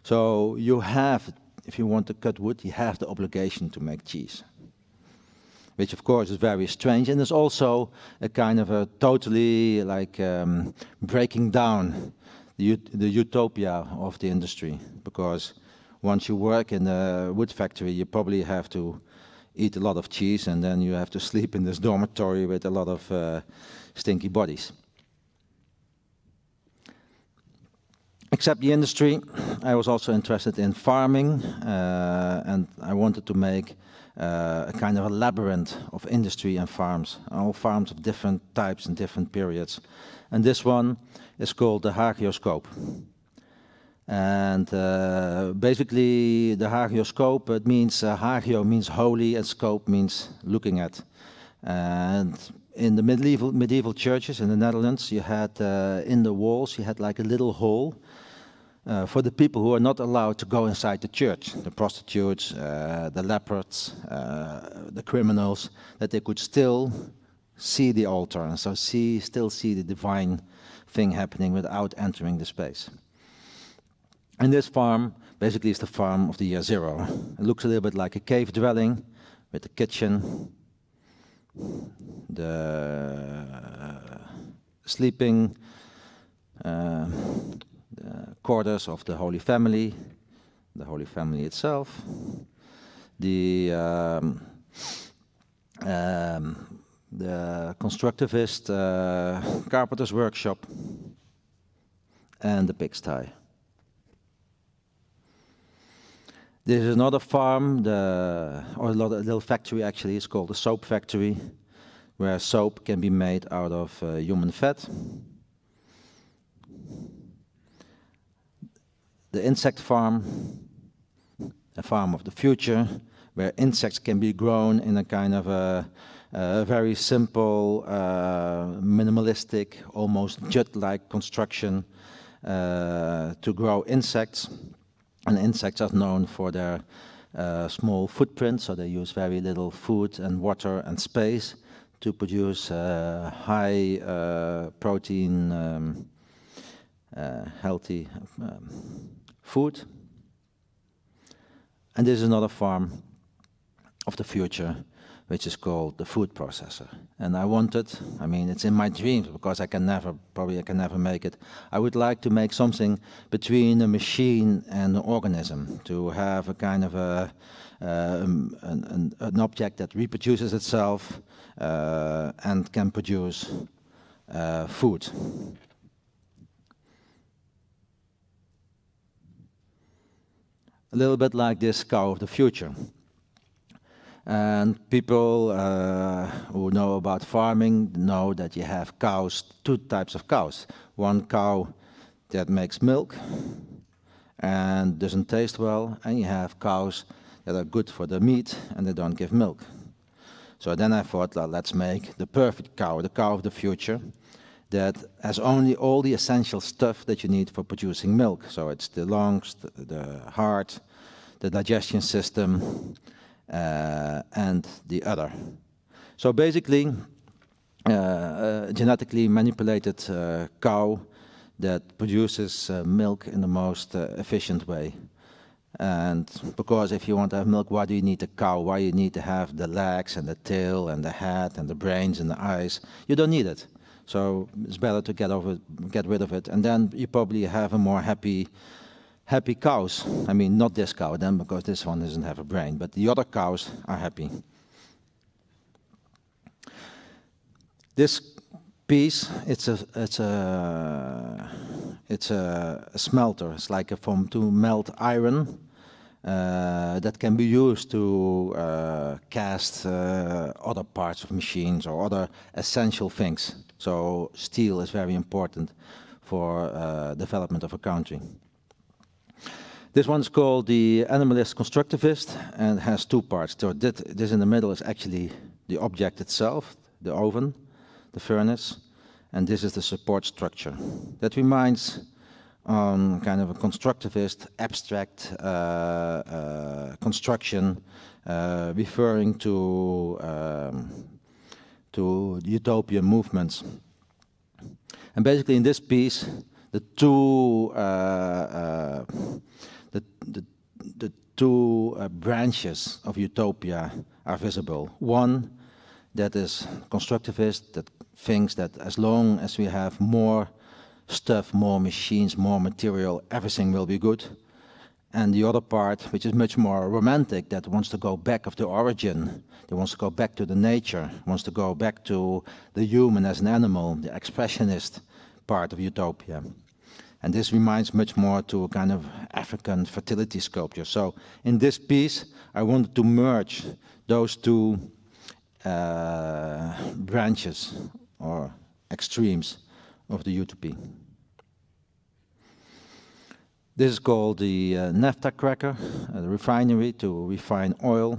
So you have, if you want to cut wood, you have the obligation to make cheese. Which of course is very strange, and is also a kind of a totally like breaking down the utopia of the industry. Because once you work in a wood factory, you probably have to eat a lot of cheese, and then you have to sleep in this dormitory with a lot of stinky bodies. Except the industry, I was also interested in farming, and I wanted to make a kind of a labyrinth of industry and farms, all farms of different types and different periods. And this one is called the hagioscope. And basically, the hagioscope, it means hagio means holy, and scope means looking at. And in the medieval churches in the Netherlands, you had in the walls, you had like a little hole for the people who are not allowed to go inside the church, the prostitutes, the lepers, the criminals, that they could still see the altar and so still see the divine thing happening without entering the space. And this farm basically is the farm of the year zero. It looks a little bit like a cave dwelling with the kitchen, the sleeping, the quarters of the Holy Family itself, the constructivist carpenter's workshop, and the pigsty. This is another farm, or a little factory actually. It's called the soap factory, where soap can be made out of human fat. The insect farm, a farm of the future, where insects can be grown in a kind of a very simple, minimalistic, almost jut-like construction to grow insects. And insects are known for their small footprint, so they use very little food and water and space to produce high protein, healthy food. And this is another farm of the future, which is called the food processor. And I wanted, I mean, it's in my dreams because I can never make it. I would like to make something between a machine and an organism, to have a kind of an object that reproduces itself and can produce food. A little bit like this cow of the future. And people who know about farming know that you have cows, two types of cows. One cow that makes milk and doesn't taste well, and you have cows that are good for the meat and they don't give milk. So then I thought, well, let's make the perfect cow, the cow of the future, that has only all the essential stuff that you need for producing milk. So it's the lungs, the heart, the digestion system, and the udder. So basically, a genetically manipulated cow that produces milk in the most efficient way. And because if you want to have milk, why do you need a cow? Why you need to have the legs and the tail and the head and the brains and the eyes? You don't need it. So it's better to get rid of it, and then you probably have a more happy cows. I mean, not this cow then, because this one doesn't have a brain, but the other cows are happy. This piece, it's a smelter. It's like a foam to melt iron that can be used to cast other parts of machines or other essential things. So steel is very important for development of a country. This one's called the Animalist Constructivist and has two parts. So this in the middle is actually the object itself, the oven, the furnace, and this is the support structure. That reminds on kind of a constructivist, abstract construction, referring to utopian movements. And basically in this piece, the two branches of utopia are visible. One that is constructivist, that thinks that as long as we have more stuff, more machines, more material, everything will be good. And the other part, which is much more romantic, that wants to go back of the origin, that wants to go back to the nature, wants to go back to the human as an animal, the expressionist part of utopia. And this reminds much more to a kind of African fertility sculpture. So in this piece, I wanted to merge those two branches or extremes of the utopia. This is called the naphtha cracker, the refinery to refine oil.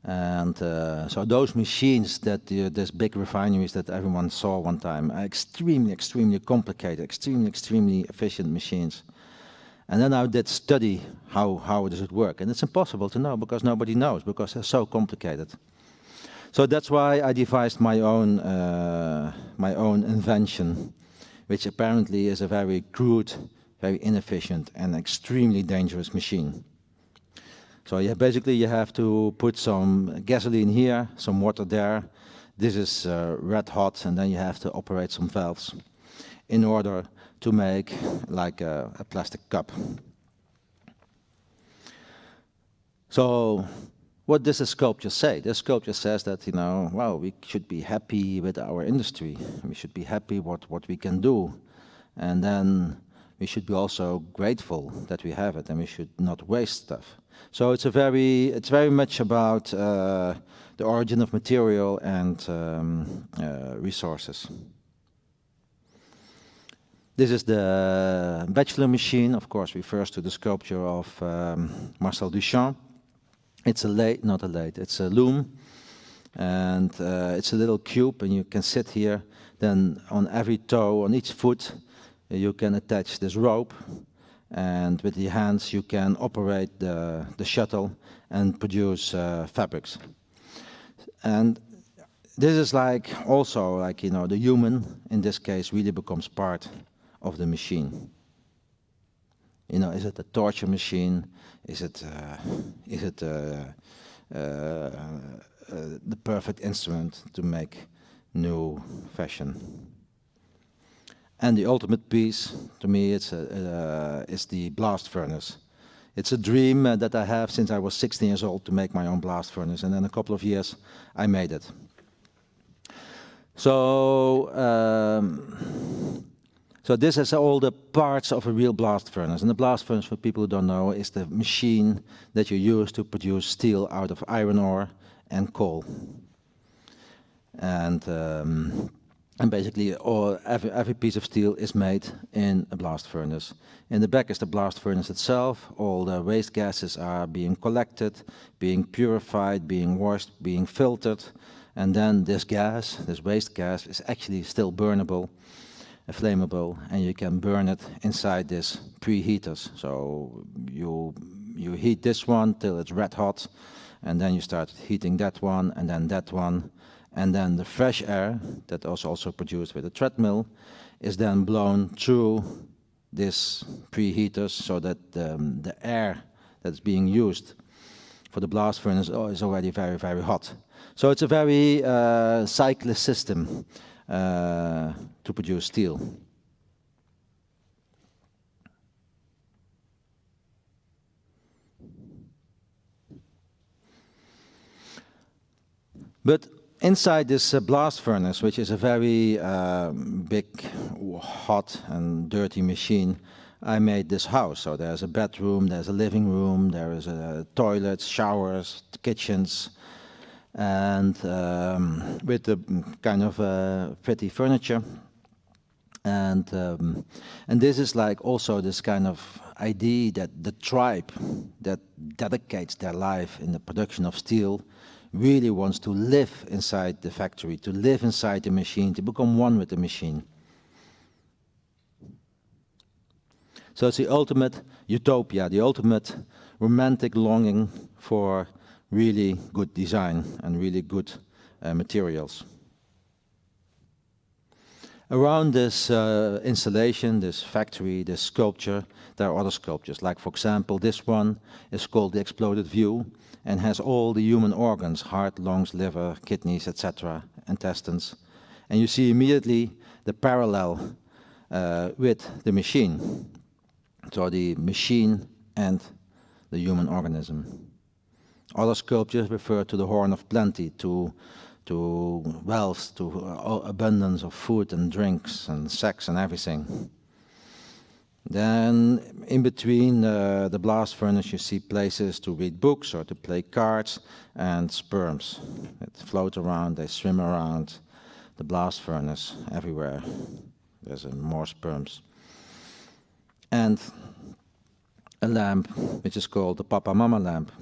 And so those machines that these big refineries that everyone saw one time are extremely, extremely complicated, extremely efficient machines. And then I did study how does it work. And it's impossible to know because nobody knows, because they're so complicated. So that's why I devised my own invention, which apparently is a very crude, very inefficient, and extremely dangerous machine. So basically you have to put some gasoline here, some water there. This is red hot, and then you have to operate some valves in order to make like a plastic cup. So what does the sculpture say? The sculpture says that, well, we should be happy with our industry. We should be happy what we can do. And then we should be also grateful that we have it, and we should not waste stuff. So it's very much about the origin of material and resources. This is the Bachelor machine, of course, refers to the sculpture of Marcel Duchamp. It's a lathe, not a lathe, it's a loom. And it's a little cube, and you can sit here. Then on every toe, on each foot, you can attach this rope. And with the hands, you can operate the shuttle and produce fabrics. And this is also like, the human, in this case, really becomes part of the machine. You know, is it a torture machine? Is it the perfect instrument to make new fashion? And the ultimate piece, to me, is the blast furnace. It's a dream that I have since I was 16 years old to make my own blast furnace, and in a couple of years I made it. So, so this is all the parts of a real blast furnace. And the blast furnace, for people who don't know, is the machine that you use to produce steel out of iron ore and coal. And basically every piece of steel is made in a blast furnace. In the back is the blast furnace itself. All the waste gases are being collected, being purified, being washed, being filtered. And then this gas, this waste gas, is actually still burnable, flammable, and you can burn it inside this preheaters. So you heat this one till it's red hot, and then you start heating that one, and then the fresh air that is also produced with the treadmill is then blown through this preheaters, so that the air that's being used for the blast furnace is already very, very hot. So it's a very cyclic system to produce steel. But inside this blast furnace, which is a very big, hot and dirty machine, I made this house. So there's a bedroom, there's a living room, there is a toilets, showers, kitchens, and with the kind of pretty furniture. And this is like also this kind of idea that the tribe that dedicates their life in the production of steel really wants to live inside the factory, to live inside the machine, to become one with the machine. So it's the ultimate utopia, the ultimate romantic longing for really good design and really good materials. Around this installation, this factory, this sculpture, there are other sculptures. Like, for example, this one is called The Exploded View and has all the human organs, heart, lungs, liver, kidneys, etc., intestines. And you see immediately the parallel with the machine. So the machine and the human organism. Other sculptures refer to the horn of plenty, to wealth, to abundance of food and drinks and sex and everything. Then in between the blast furnace you see places to read books or to play cards, and sperms that float around, they swim around the blast furnace everywhere. There's more sperms. And a lamp which is called the Papa Mama lamp,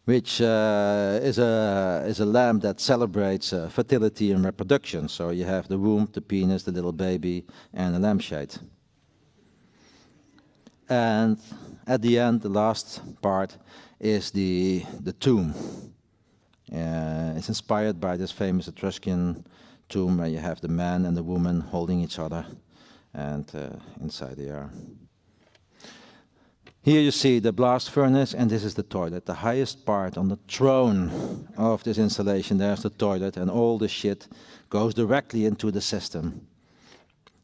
which is a lamp that celebrates fertility and reproduction. So you have the womb, the penis, the little baby, and the lampshade. And at the end, the last part is the tomb. It's inspired by this famous Etruscan tomb where you have the man and the woman holding each other, and inside they are. Here you see the blast furnace, and this is the toilet. The highest part on the throne of this installation, there's the toilet, and all the shit goes directly into the system.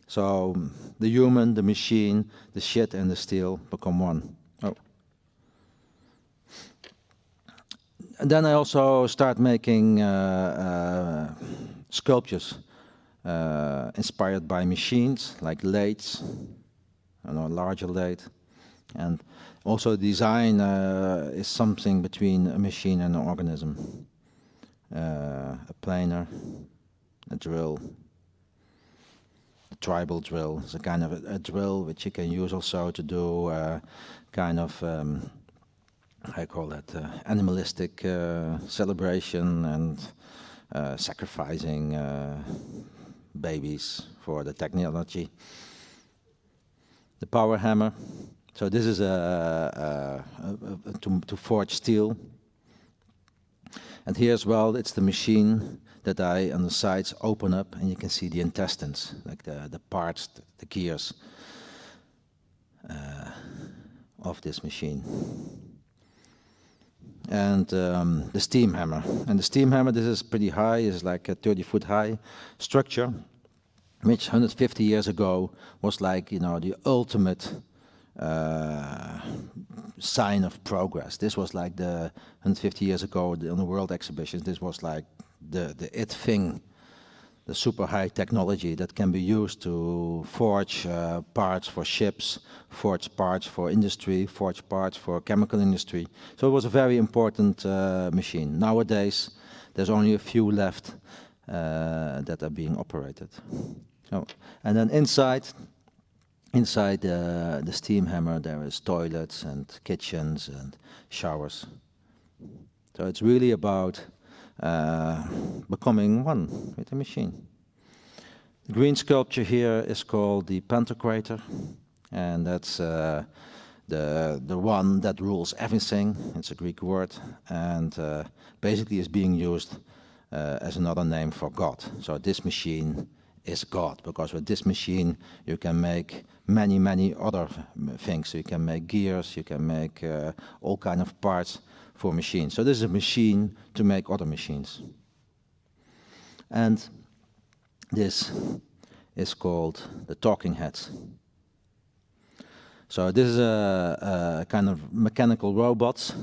So the human, the machine, the shit, and the steel become one. Oh. And then I also start making sculptures inspired by machines, like lathes, a larger lathe. And also design is something between a machine and an organism. A planer, a drill, a tribal drill. It's a kind of a drill which you can use also to do kind of, I call that animalistic celebration and sacrificing babies for the technology. The power hammer. So this is to forge steel. And here as well, it's the machine that I, on the sides, open up, and you can see the intestines, like the parts, the gears. of this machine. And the steam hammer. And the steam hammer, this is pretty high, is like a 30-foot high structure, which 150 years ago was like, you know, the ultimate sign of progress. This was like the 150 years ago on the World Exhibitions. This was like the it thing, the super high technology that can be used to forge parts for ships, forge parts for industry, forge parts for chemical industry. So it was a very important machine. Nowadays, there's only a few left that are being operated. So, and then inside the steam hammer, there is toilets and kitchens and showers. So it's really about becoming one with the machine. The green sculpture here is called the Pantocrator, and that's the one that rules everything. It's a Greek word, and basically is being used as another name for God. So this machine is God, because with this machine you can make many other things. So you can make gears, you can make all kind of parts for machines. So this is a machine to make other machines. And this is called the talking heads. So this is a kind of mechanical robots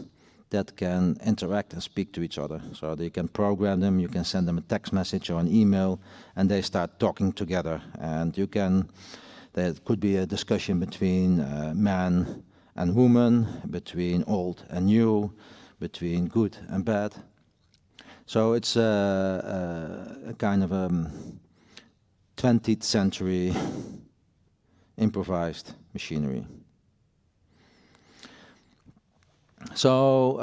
that can interact and speak to each other. So you can program them, you can send them a text message or an email, and they start talking together. And there could be a discussion between man and woman, between old and new, between good and bad. So it's a kind of 20th century improvised machinery. So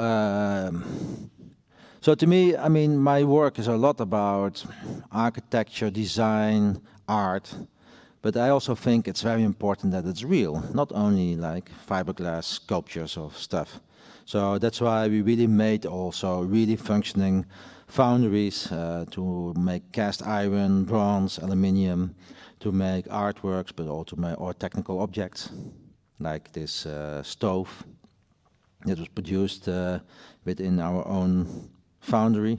to me, I mean, my work is a lot about architecture, design, art, but I also think it's very important that it's real, not only like fiberglass sculptures of stuff. So that's why we really made also really functioning foundries to make cast iron, bronze, aluminium, to make artworks, but also to make technical objects, like this stove that was produced within our own foundry.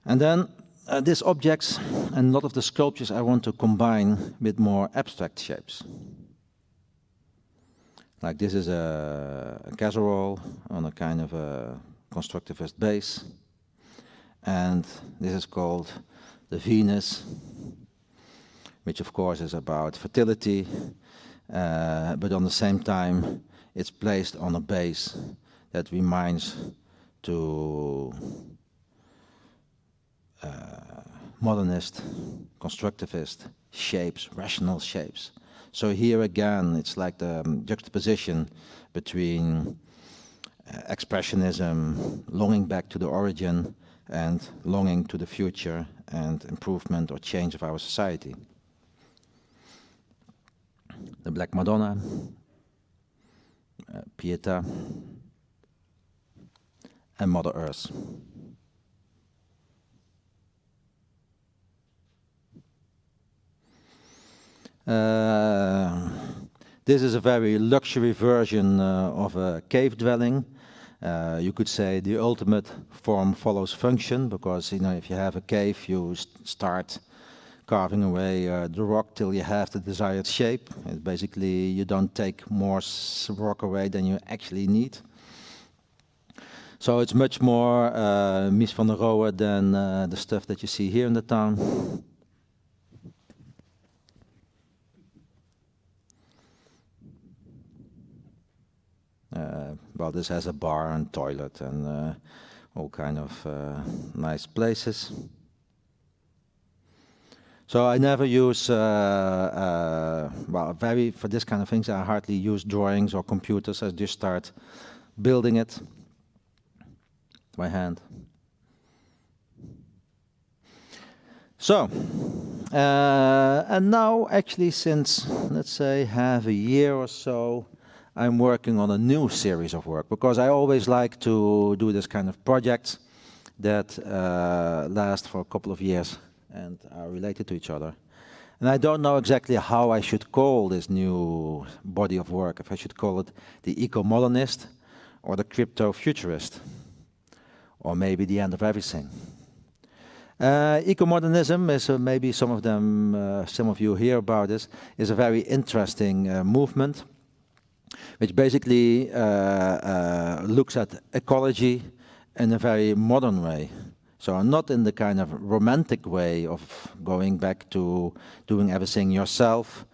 And then these objects and a lot of the sculptures I want to combine with more abstract shapes. Like this is a casserole on a kind of a constructivist base. And this is called the Venus, which of course is about fertility, but on the same time it's placed on a base that reminds to modernist, constructivist shapes, rational shapes. So here again, it's like the juxtaposition between expressionism, longing back to the origin, and longing to the future and improvement or change of our society. The Black Madonna, Pietà, and Mother Earth. This is a very luxury version of a cave dwelling. You could say the ultimate form follows function, because if you have a cave, you start carving away the rock till you have the desired shape. And basically, you don't take more rock away than you actually need. So it's much more Mies van der Rohe than the stuff that you see here in the town. Well, this has a bar and toilet and all kind of nice places. So I never use, for this kind of things, I hardly use drawings or computers. I just start building it by hand. So, and now actually since, let's say, half a year or so, I'm working on a new series of work, because I always like to do this kind of projects that last for a couple of years and are related to each other. And I don't know exactly how I should call this new body of work, if I should call it the eco-modernist or the crypto-futurist, or maybe the end of everything. Eco-modernism is maybe some of you hear about this, is a very interesting movement, which basically looks at ecology in a very modern way. So not in the kind of romantic way of going back to doing everything yourself,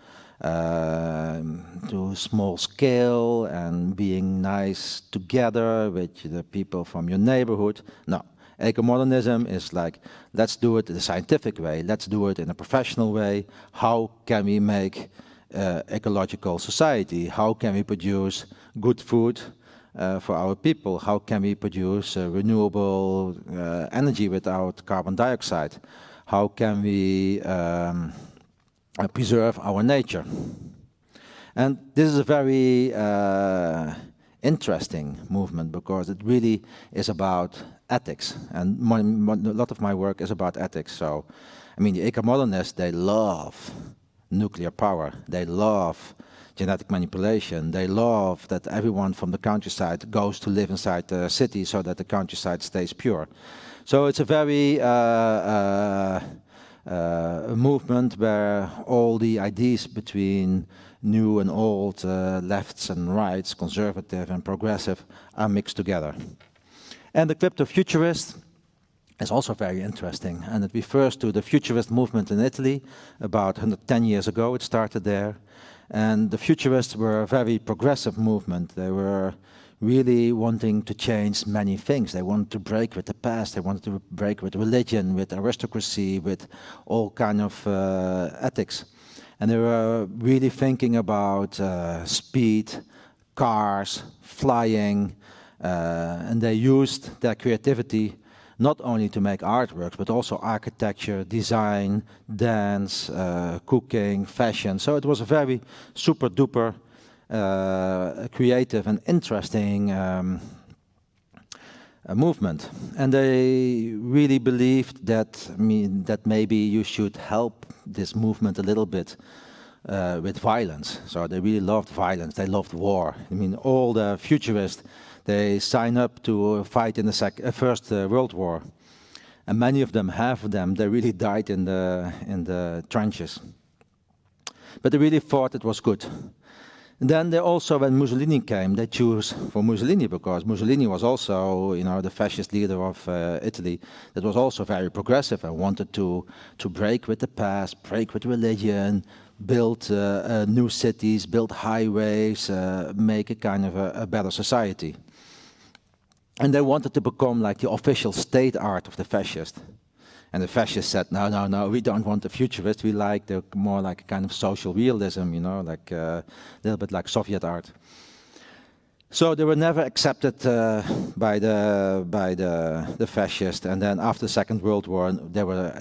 to small scale and being nice together with the people from your neighborhood. No, eco-modernism is like, let's do it the scientific way, let's do it in a professional way. How can we make ecological society? How can we produce good food for our people? How can we produce renewable energy without carbon dioxide? How can we preserve our nature? And this is a very interesting movement because it really is about ethics, and a lot of my work is about ethics. So, I mean, the eco-modernists, they love nuclear power, they love genetic manipulation, they love that everyone from the countryside goes to live inside the city so that the countryside stays pure. So it's a very movement where all the ideas between new and old, lefts and rights, conservative and progressive, are mixed together. And the crypto-futurist is also very interesting, and it refers to the futurist movement in Italy. About 110 years ago it started there, and the futurists were a very progressive movement. They were really wanting to change many things. They wanted to break with the past, they wanted to break with religion, with aristocracy, with all kind of ethics. And they were really thinking about speed, cars, flying, and they used their creativity not only to make artworks, but also architecture, design, dance, cooking, fashion. So it was a very super duper creative and interesting movement. And they really believed that, that maybe you should help this movement a little bit with violence. So they really loved violence, they loved war. I mean, all the futurists, they sign up to fight in the First World War. And many of them, half of them, they really died in the trenches. But they really thought it was good. And then they also, when Mussolini came, they chose for Mussolini because Mussolini was also, you know, the fascist leader of Italy that was also very progressive and wanted to break with the past, break with religion, build new cities, build highways, make a kind of a better society. And they wanted to become like the official state art of the fascists. And the fascists said, no, no, no, we don't want the futurists. We like the more like a kind of social realism, you know, like a little bit like Soviet art. So they were never accepted by the fascists. And then after the Second World War, they were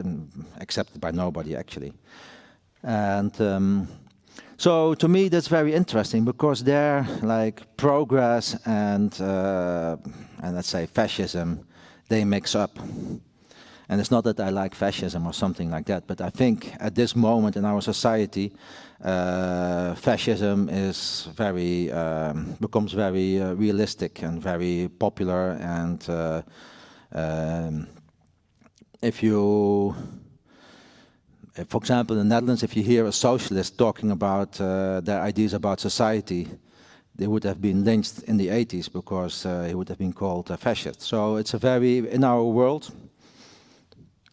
accepted by nobody, actually. And so to me, that's very interesting because they're like progress and let's say fascism, they mix up. And it's not that I like fascism or something like that, but I think at this moment in our society, fascism is very becomes very realistic and very popular. And for example, in the Netherlands, if you hear a socialist talking about their ideas about society, they would have been lynched in the 80s because he would have been called a fascist. So it's a very, in our world,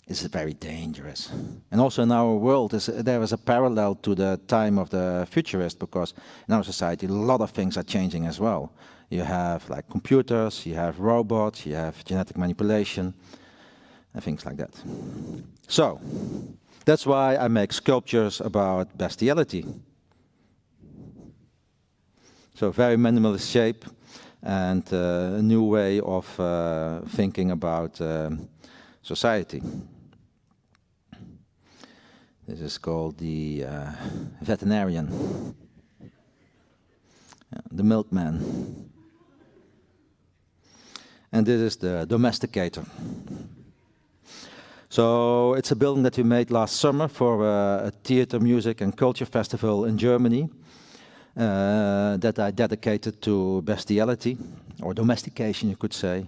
it's very dangerous. And also in our world, there is a parallel to the time of the futurists because in our society, a lot of things are changing as well. You have like computers, you have robots, you have genetic manipulation, and things like that. So, that's why I make sculptures about bestiality. So very minimalist shape and a new way of thinking about society. This is called the veterinarian, the milkman. And this is the domesticator. So it's a building that we made last summer for a theater, music and culture festival in Germany that I dedicated to bestiality, or domestication you could say.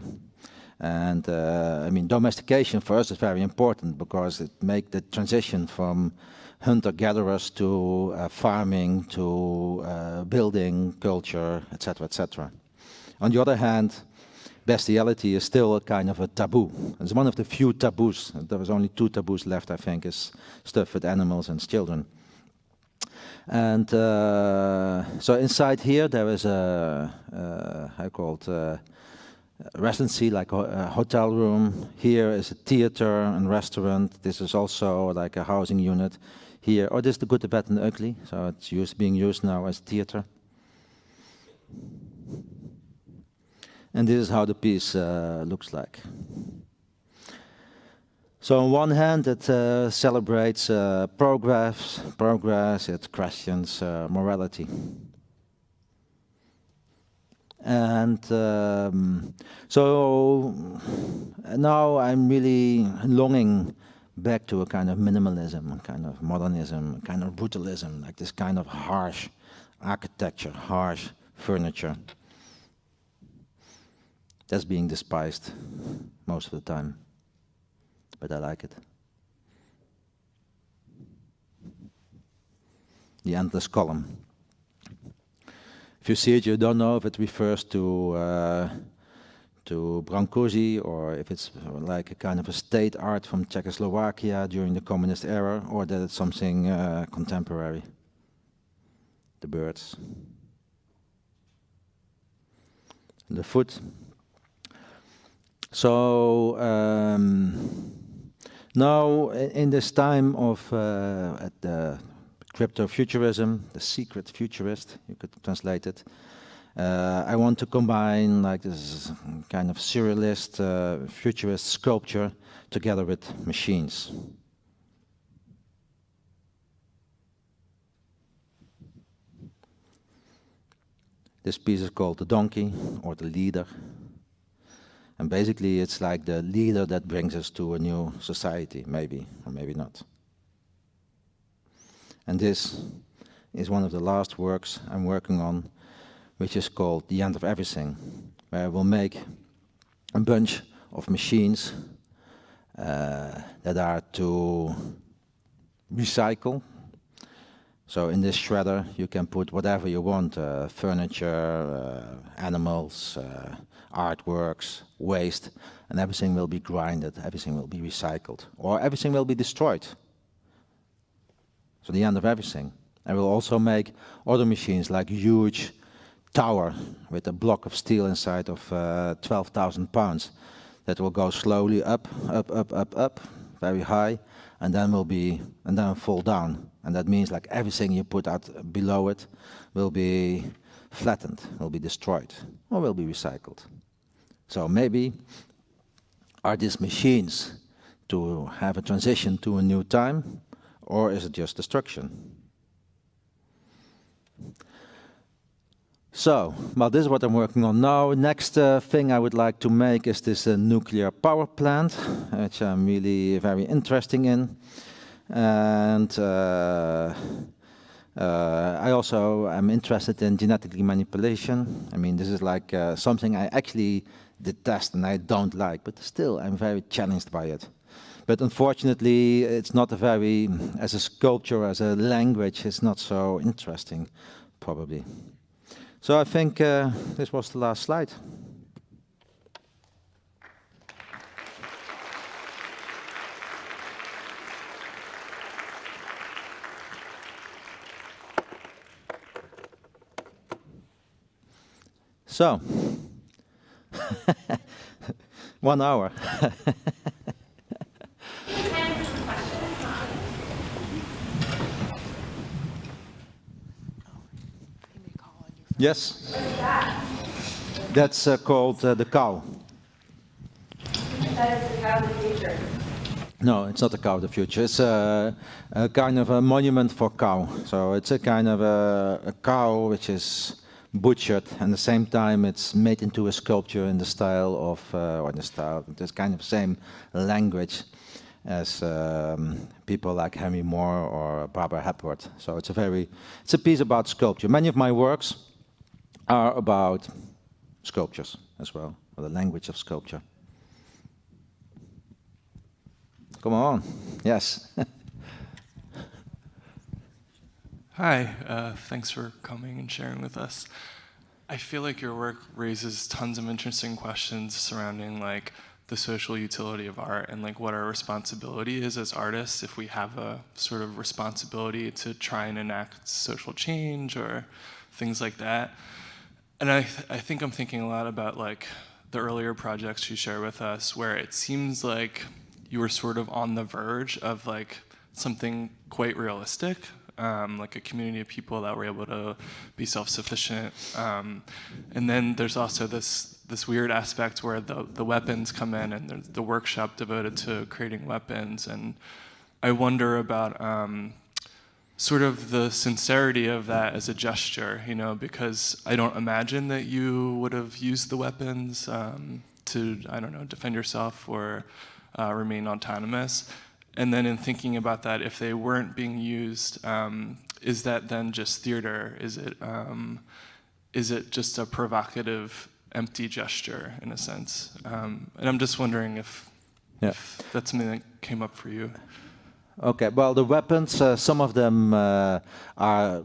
And I mean, domestication for us is very important because it makes the transition from hunter-gatherers to farming to building, culture, etc., etc. On the other hand, bestiality is still a kind of a taboo. It's one of the few taboos. There was only 2 taboos left, I think, is stuff with animals and children. And so inside here there is how called residency, like a hotel room. Here is a theater and restaurant. This is also like a housing unit. Here, oh, this is the Good, the Bad and the Ugly. So it's being used now as theater. And this is how the piece looks like. So on one hand, it celebrates progress, it questions morality. And so now I'm really longing back to a kind of minimalism, a kind of modernism, a kind of brutalism, like this kind of harsh architecture, harsh furniture. That's being despised most of the time, but I like it. The endless column. If you see it, you don't know if it refers to Brancusi or if it's like a kind of a state art from Czechoslovakia during the communist era, or that it's something contemporary. The birds. The foot. So now in this time of the crypto-futurism, the secret futurist, you could translate it, I want to combine like this kind of surrealist, futurist sculpture together with machines. This piece is called The Donkey, or The Leader. And basically it's like the leader that brings us to a new society, maybe, or maybe not. And this is one of the last works I'm working on, which is called The End of Everything, where I will make a bunch of machines that are to recycle. So in this shredder you can put whatever you want, furniture, animals, artworks, waste, and everything will be grinded, everything will be recycled, or everything will be destroyed. So the end of everything. I will also make other machines, like a huge tower with a block of steel inside of 12,000 pounds that will go slowly up, up, very high, and then fall down. And that means like everything you put out below it will be flattened, will be destroyed, or will be recycled. So maybe are these machines to have a transition to a new time, or is it just destruction? So, well, this is what I'm working on now. Next thing I would like to make is this nuclear power plant, which I'm really very interested in. And I also am interested in genetic manipulation. I mean, this is like something I actually detest and I don't like, but still I'm very challenged by it. But unfortunately, it's not a very, as a sculpture, as a language, it's not so interesting, probably. So I think this was the last slide. So, 1 hour. Yes. That's called the cow. That is the cow of the future. No, it's not a cow of the future. It's a kind of a monument for cow. So it's a kind of a cow which is butchered, and at the same time it's made into a sculpture in the style of, this kind of same language as people like Henry Moore or Barbara Hepworth. So it's a piece about sculpture. Many of my works are about sculptures as well, or the language of sculpture. Come on, yes. Hi, thanks for coming and sharing with us. I feel like your work raises tons of interesting questions surrounding like the social utility of art and like what our responsibility is as artists, if we have a sort of responsibility to try and enact social change or things like that. And I think I'm thinking a lot about like the earlier projects you share with us where it seems like you were sort of on the verge of like something quite realistic, like a community of people that were able to be self-sufficient. And then there's also this weird aspect where the weapons come in and there's the workshop devoted to creating weapons. And I wonder about sort of the sincerity of that as a gesture, you know, because I don't imagine that you would have used the weapons to, I don't know, defend yourself or remain autonomous. And then in thinking about that, if they weren't being used, is that then just theater? Is it just a provocative, empty gesture in a sense? And I'm just wondering if that's something that came up for you. Okay, well, the weapons, some of them are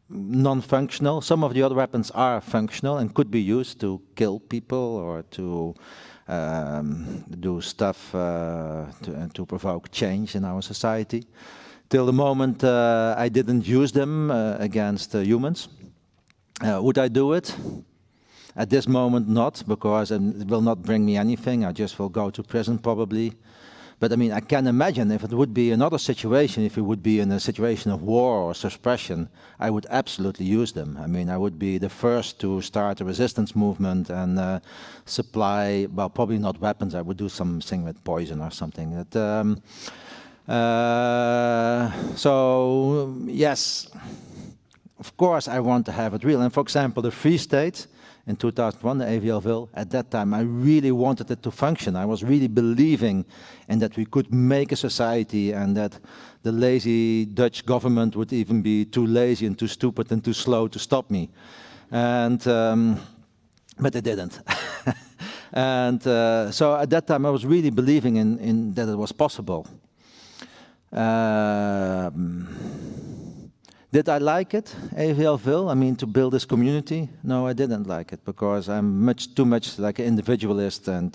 non-functional. Some of the other weapons are functional and could be used to kill people or to do stuff to provoke change in our society. Till the moment I didn't use them against humans. Would I do it? At this moment, not, because it will not bring me anything. I just will go to prison probably. But I mean, I can imagine if it would be another situation, if it would be in a situation of war or suppression, I would absolutely use them. I mean, I would be the first to start a resistance movement and supply, well, probably not weapons. I would do something with poison or something. So, yes, of course I want to have it real. And for example, the Free State, in 2001, the AVL-Ville, at that time I really wanted it to function. I was really believing in that we could make a society and that the lazy Dutch government would even be too lazy and too stupid and too slow to stop me. And, but it didn't. And so at that time I was really believing in that it was possible. Did I like it, AVL-Ville? I mean, to build this community? No, I didn't like it because I'm too much like an individualist, and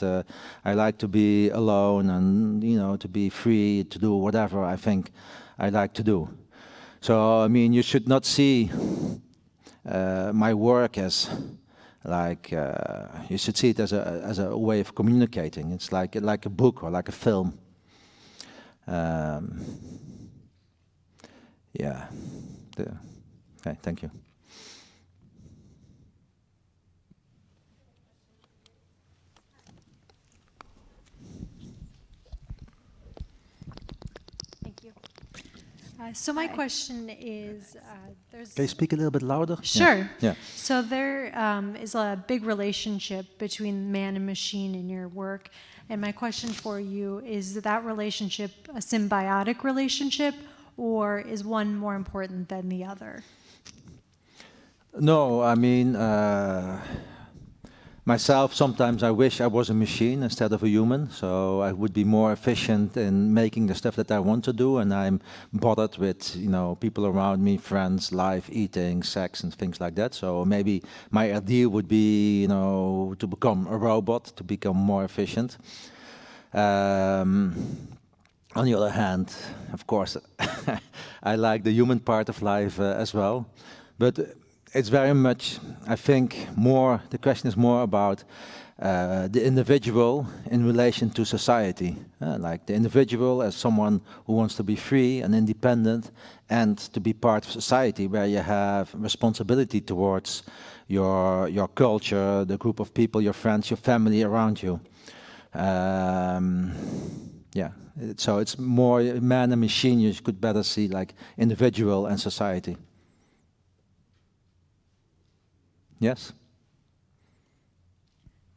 I like to be alone and, you know, to be free to do whatever I think I like to do. So, I mean, you should not see my work as like you should see it as a way of communicating. It's like a book or like a film. Yeah. Okay, thank you. Thank you. So my question is, there's... Can you speak a little bit louder? Sure. Yeah. So there is a big relationship between man and machine in your work. And my question for you, is that relationship a symbiotic relationship, or is one more important than the other? No, I mean, myself, sometimes I wish I was a machine instead of a human, so I would be more efficient in making the stuff that I want to do, and I'm bothered with, you know, people around me, friends, life, eating, sex, and things like that. So maybe my idea would be, you know, to become a robot, to become more efficient. On the other hand, of course, I like the human part of life as well. But it's very much, I think, more, the question is more about the individual in relation to society. Like the individual as someone who wants to be free and independent and to be part of society where you have responsibility towards your culture, the group of people, your friends, your family around you. Yeah, so it's more man and machine. You could better see like individual and society. Yes?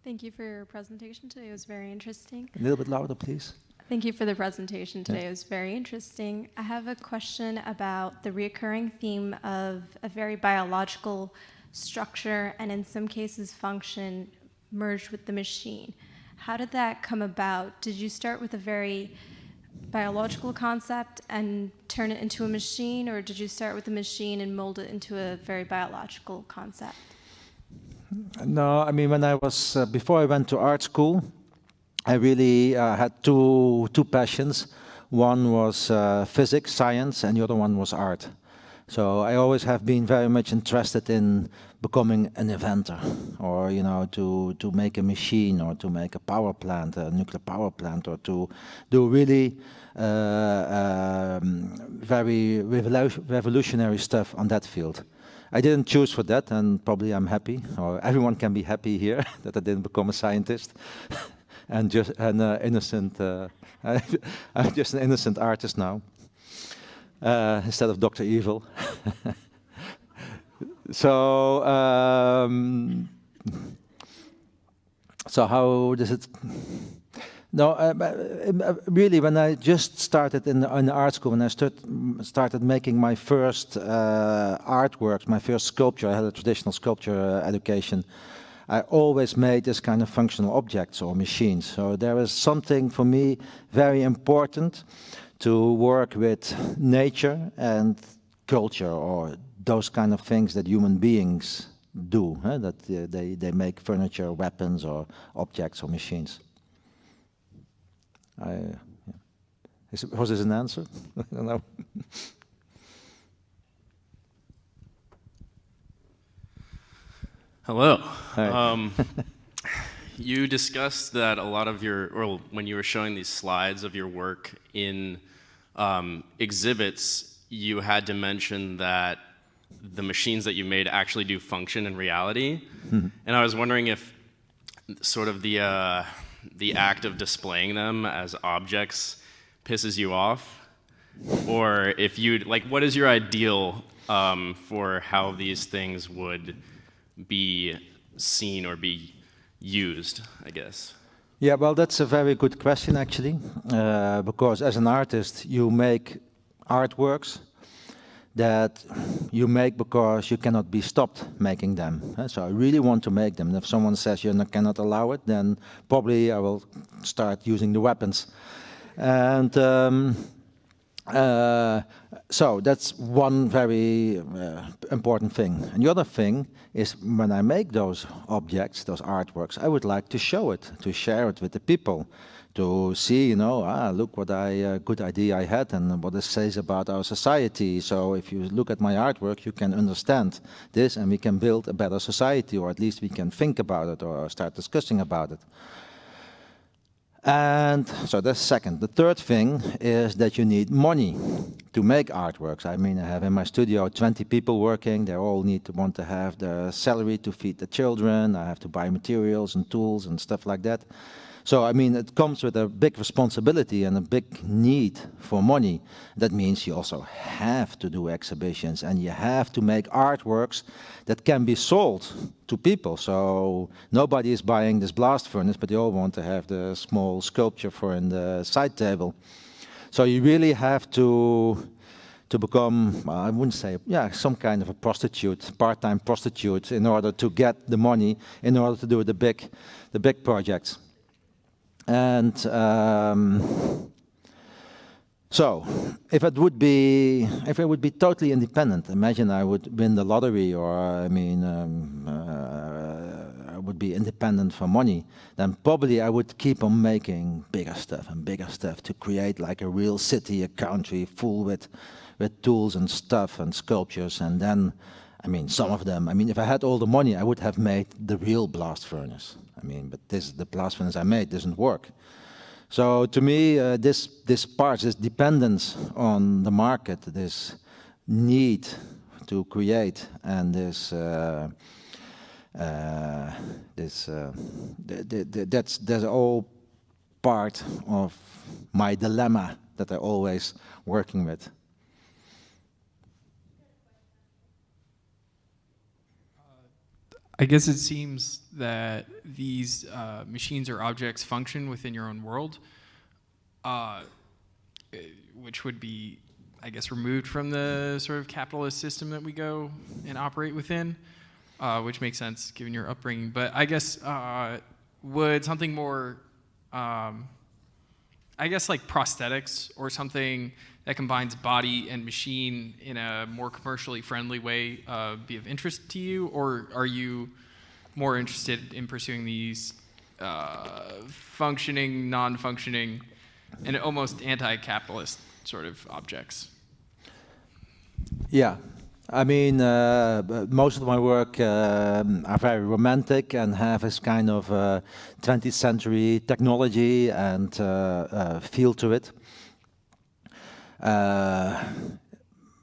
Thank you for your presentation today. It was very interesting. A little bit louder, please. Thank you for the presentation today. It was very interesting. I have a question about the recurring theme of a very biological structure and in some cases function merged with the machine. How did that come about? Did you start with a very biological concept and turn it into a machine, or did you start with a machine and mold it into a very biological concept? No, I mean, when I was, before I went to art school, I really had two passions. One was physics, science, and the other one was art. So I always have been very much interested in becoming an inventor, or to make a machine, or to make a power plant, a nuclear power plant, or to do really very revolutionary stuff on that field. I didn't choose for that, and probably I'm happy, or everyone can be happy here that I didn't become a scientist. And just an innocent, I'm just an innocent artist now, instead of Dr. Evil. So how does it? No, really, when I just started in art school, when I started making my first artworks, my first sculpture, I had a traditional sculpture education. I always made this kind of functional objects or machines. So there is something for me very important to work with nature and culture, or those kind of things that human beings do, that they make furniture, weapons, or objects or machines. Was this an answer? I don't know. Hello. Hi. You discussed that a lot of when you were showing these slides of your work in exhibits, you had to mention that the machines that you made actually do function in reality. Mm-hmm. And I was wondering if sort of the act of displaying them as objects pisses you off, or if what is your ideal for how these things would be seen or be used, I guess? Yeah, well, that's a very good question, actually, because as an artist, you make artworks that you make because you cannot be stopped making them. So I really want to make them. And if someone says you cannot allow it, then probably I will start using the weapons. And so that's one very important thing. And the other thing is, when I make those objects, those artworks, I would like to show it, to share it with the people, to see, look what good idea I had and what it says about our society. So if you look at my artwork, you can understand this, and we can build a better society, or at least we can think about it or start discussing about it. And so that's second. The third thing is that you need money to make artworks. I mean, I have in my studio 20 people working. They all want to have their salary to feed the children. I have to buy materials and tools and stuff like that. So, I mean, it comes with a big responsibility and a big need for money. That means you also have to do exhibitions, and you have to make artworks that can be sold to people. So nobody is buying this blast furnace, but they all want to have the small sculpture for in the side table. So you really have to become, I wouldn't say, some kind of a prostitute, part-time prostitute, in order to get the money, in order to do the big projects. And so, if it would be totally independent, imagine I would win the lottery, or I would be independent for money, then probably I would keep on making bigger stuff and bigger stuff to create like a real city, a country full with tools and stuff and sculptures. And then, some of them, if I had all the money, I would have made the real blast furnace. But the blast furnace I made doesn't work. So to me, this dependence on the market, this need to create, and that's all part of my dilemma that I'm always working with. I guess it seems that these machines or objects function within your own world. which would be, I guess, removed from the sort of capitalist system that we go and operate within, which makes sense given your upbringing. But I guess would something more, I guess, like prosthetics or something that combines body and machine in a more commercially friendly way be of interest to you? Or are you more interested in pursuing these functioning, non-functioning, and almost anti-capitalist sort of objects? Yeah, I mean, most of my work are very romantic and have this kind of 20th century technology and feel to it.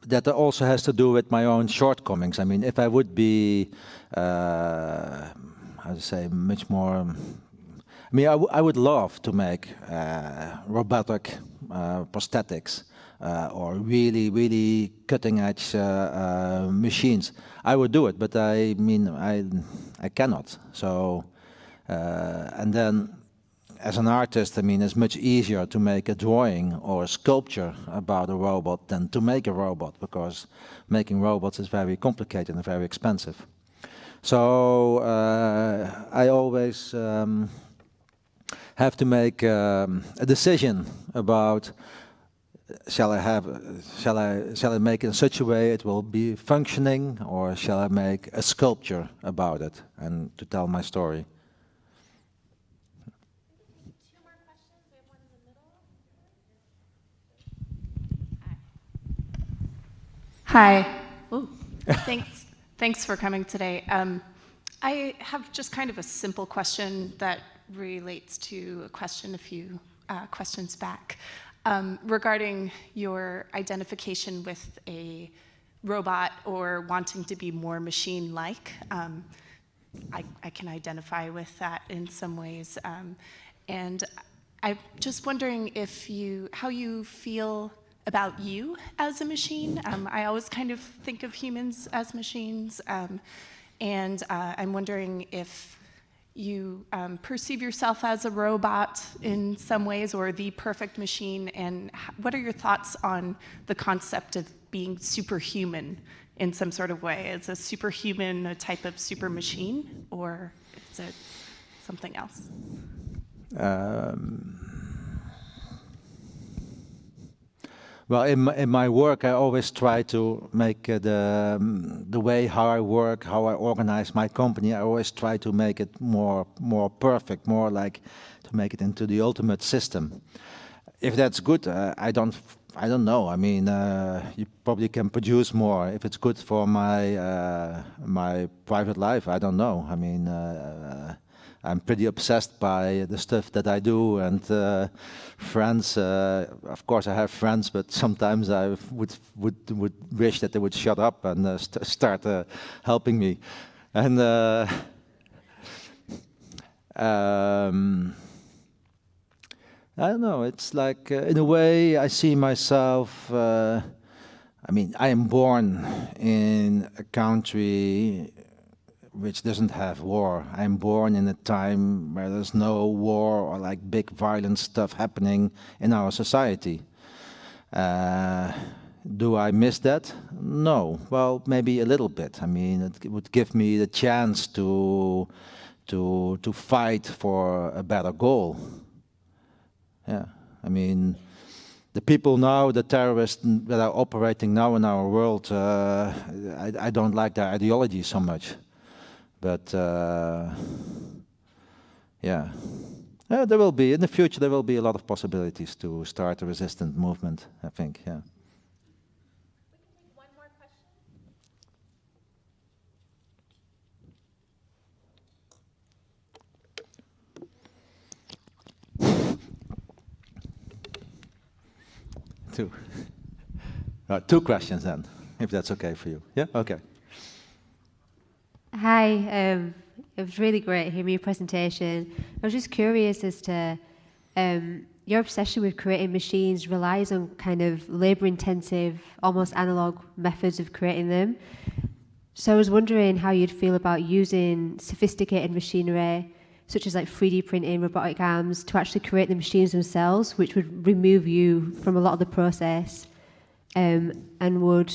That also has to do with my own shortcomings. I mean, if I would be, how to say, much more, I mean, I would love to make robotic prosthetics or really, really cutting-edge machines. I would do it, but I mean, I cannot. So, and then, as an artist, I mean, it's much easier to make a drawing or a sculpture about a robot than to make a robot, because making robots is very complicated and very expensive. So I always have to make a decision about shall I make it in such a way it will be functioning, or shall I make a sculpture about it and to tell my story. Hi. Ooh. Thanks for coming today. I have just kind of a simple question that relates to a question a few questions back regarding your identification with a robot or wanting to be more machine-like. I can identify with that in some ways. And I'm just wondering how you feel about you as a machine. I always kind of think of humans as machines, and I'm wondering if you perceive yourself as a robot in some ways, or the perfect machine, and what are your thoughts on the concept of being superhuman in some sort of way? Is a superhuman a type of super machine, or is it something else? Well, in my work, I always try to make the way how I work, how I organize my company. I always try to make it more perfect, more like to make it into the ultimate system. If that's good, I don't know. I mean, you probably can produce more. If it's good for my private life, I don't know. I mean, I'm pretty obsessed by the stuff that I do, and friends. Of course, I have friends, but sometimes I would wish that they would shut up and start helping me. And I don't know. It's like, in a way, I see myself. I mean, I am born in a country which doesn't have war. I'm born in a time where there's no war or like big violent stuff happening in our society. Do I miss that? No. Well, maybe a little bit. I mean, it would give me the chance to fight for a better goal. Yeah. I mean, the people now, the terrorists that are operating now in our world, I don't like their ideology so much. But yeah, there will be, in the future, there will be a lot of possibilities to start a resistant movement, I think, yeah. We can take one more question. Two questions then, if that's okay for you. Yeah, okay. Hi, it was really great hearing your presentation. I was just curious as to your obsession with creating machines relies on kind of labor-intensive, almost analog methods of creating them. So I was wondering how you'd feel about using sophisticated machinery such as like 3D printing, robotic arms, to actually create the machines themselves, which would remove you from a lot of the process and would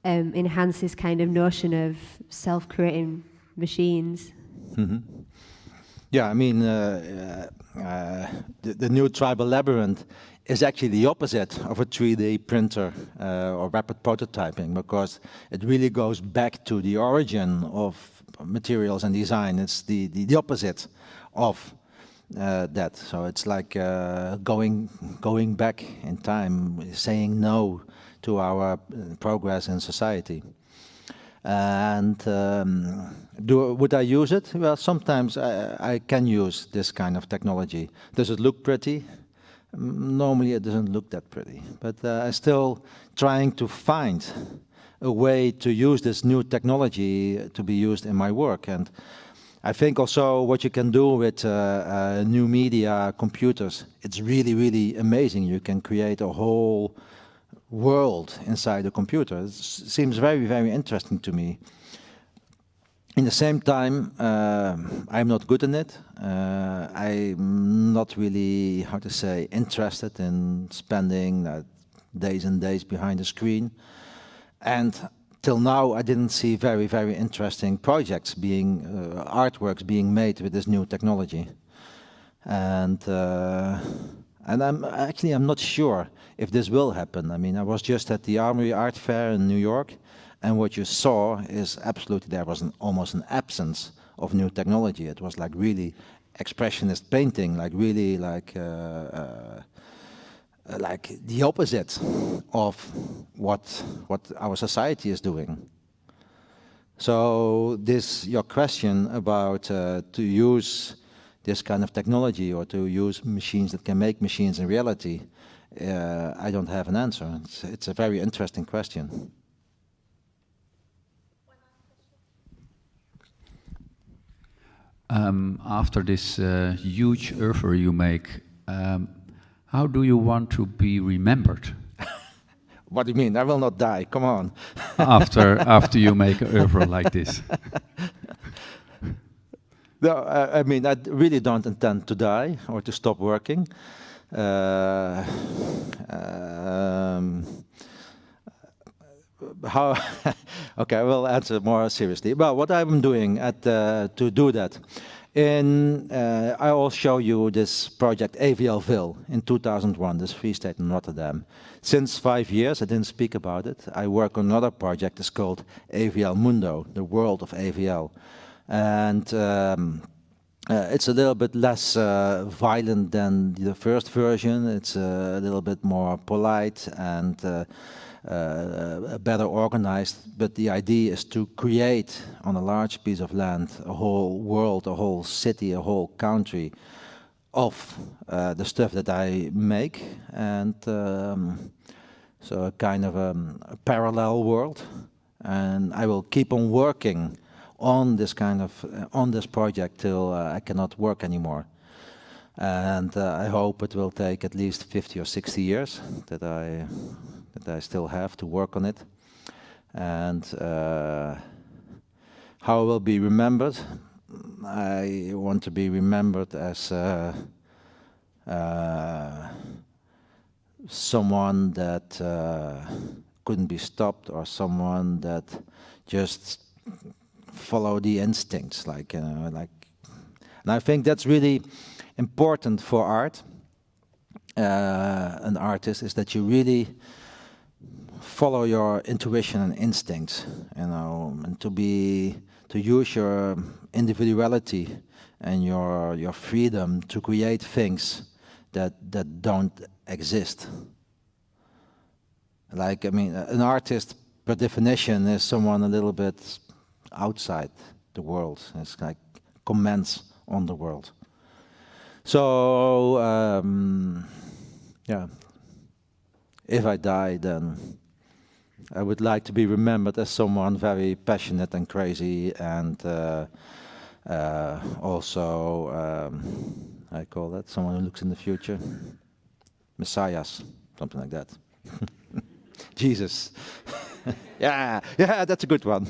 enhance this kind of notion of self-creating machines. Mhm. Yeah, I mean, the new Tribal Labyrinth is actually the opposite of a 3D printer or rapid prototyping, because it really goes back to the origin of materials and design. It's the opposite of that. So it's like going back in time, saying no to our progress in society. And would I use it? Well, sometimes I can use this kind of technology. Does it look pretty? Normally it doesn't look that pretty, but I'm still trying to find a way to use this new technology to be used in my work. And I think also what you can do with new media computers, it's really, really amazing. You can create a whole world inside a computer. It seems very, very interesting to me. In the same time, I'm not good in it. I'm not really, how to say, interested in spending days and days behind the screen. And till now, I didn't see very, very interesting projects being, artworks being made with this new technology. And I'm not sure if this will happen. I mean, I was just at the Armory Art Fair in New York, and what you saw is absolutely, there was almost an absence of new technology. It was like really expressionist painting, like really like the opposite of what our society is doing. So your question about to use this kind of technology or to use machines that can make machines in reality, I don't have an answer. It's a very interesting question. After this huge oeuvre you make, how do you want to be remembered? What do you mean? I will not die. Come on. after you make an oeuvre like this. No, I mean, I really don't intend to die or to stop working. How? Okay, I will answer more seriously. Well, what I'm doing to do that, I will show you this project AVLville in 2001, this Free State in Rotterdam. Since 5 years, I didn't speak about it. I work on another project. It's called AVL Mundo, the world of AVL. And it's a little bit less violent than the first version. It's a little bit more polite and better organized. But the idea is to create on a large piece of land a whole world, a whole city, a whole country of the stuff that I make. And so a kind of a parallel world. And I will keep on working on this on this project till I cannot work anymore. And I hope it will take at least 50 or 60 years that I still have to work on it. And how I will be remembered, I want to be remembered as someone that couldn't be stopped, or someone that just follow the instincts, and I think that's really important for art. An artist is that you really follow your intuition and instincts, and to use your individuality and your freedom to create things that don't exist. Like, I mean, an artist per definition is someone a little bit outside the world. It's like comments on the world. So, yeah, if I die, then I would like to be remembered as someone very passionate and crazy, and also, I call that someone who looks in the future. Messiahs, something like that. Jesus. Yeah, that's a good one.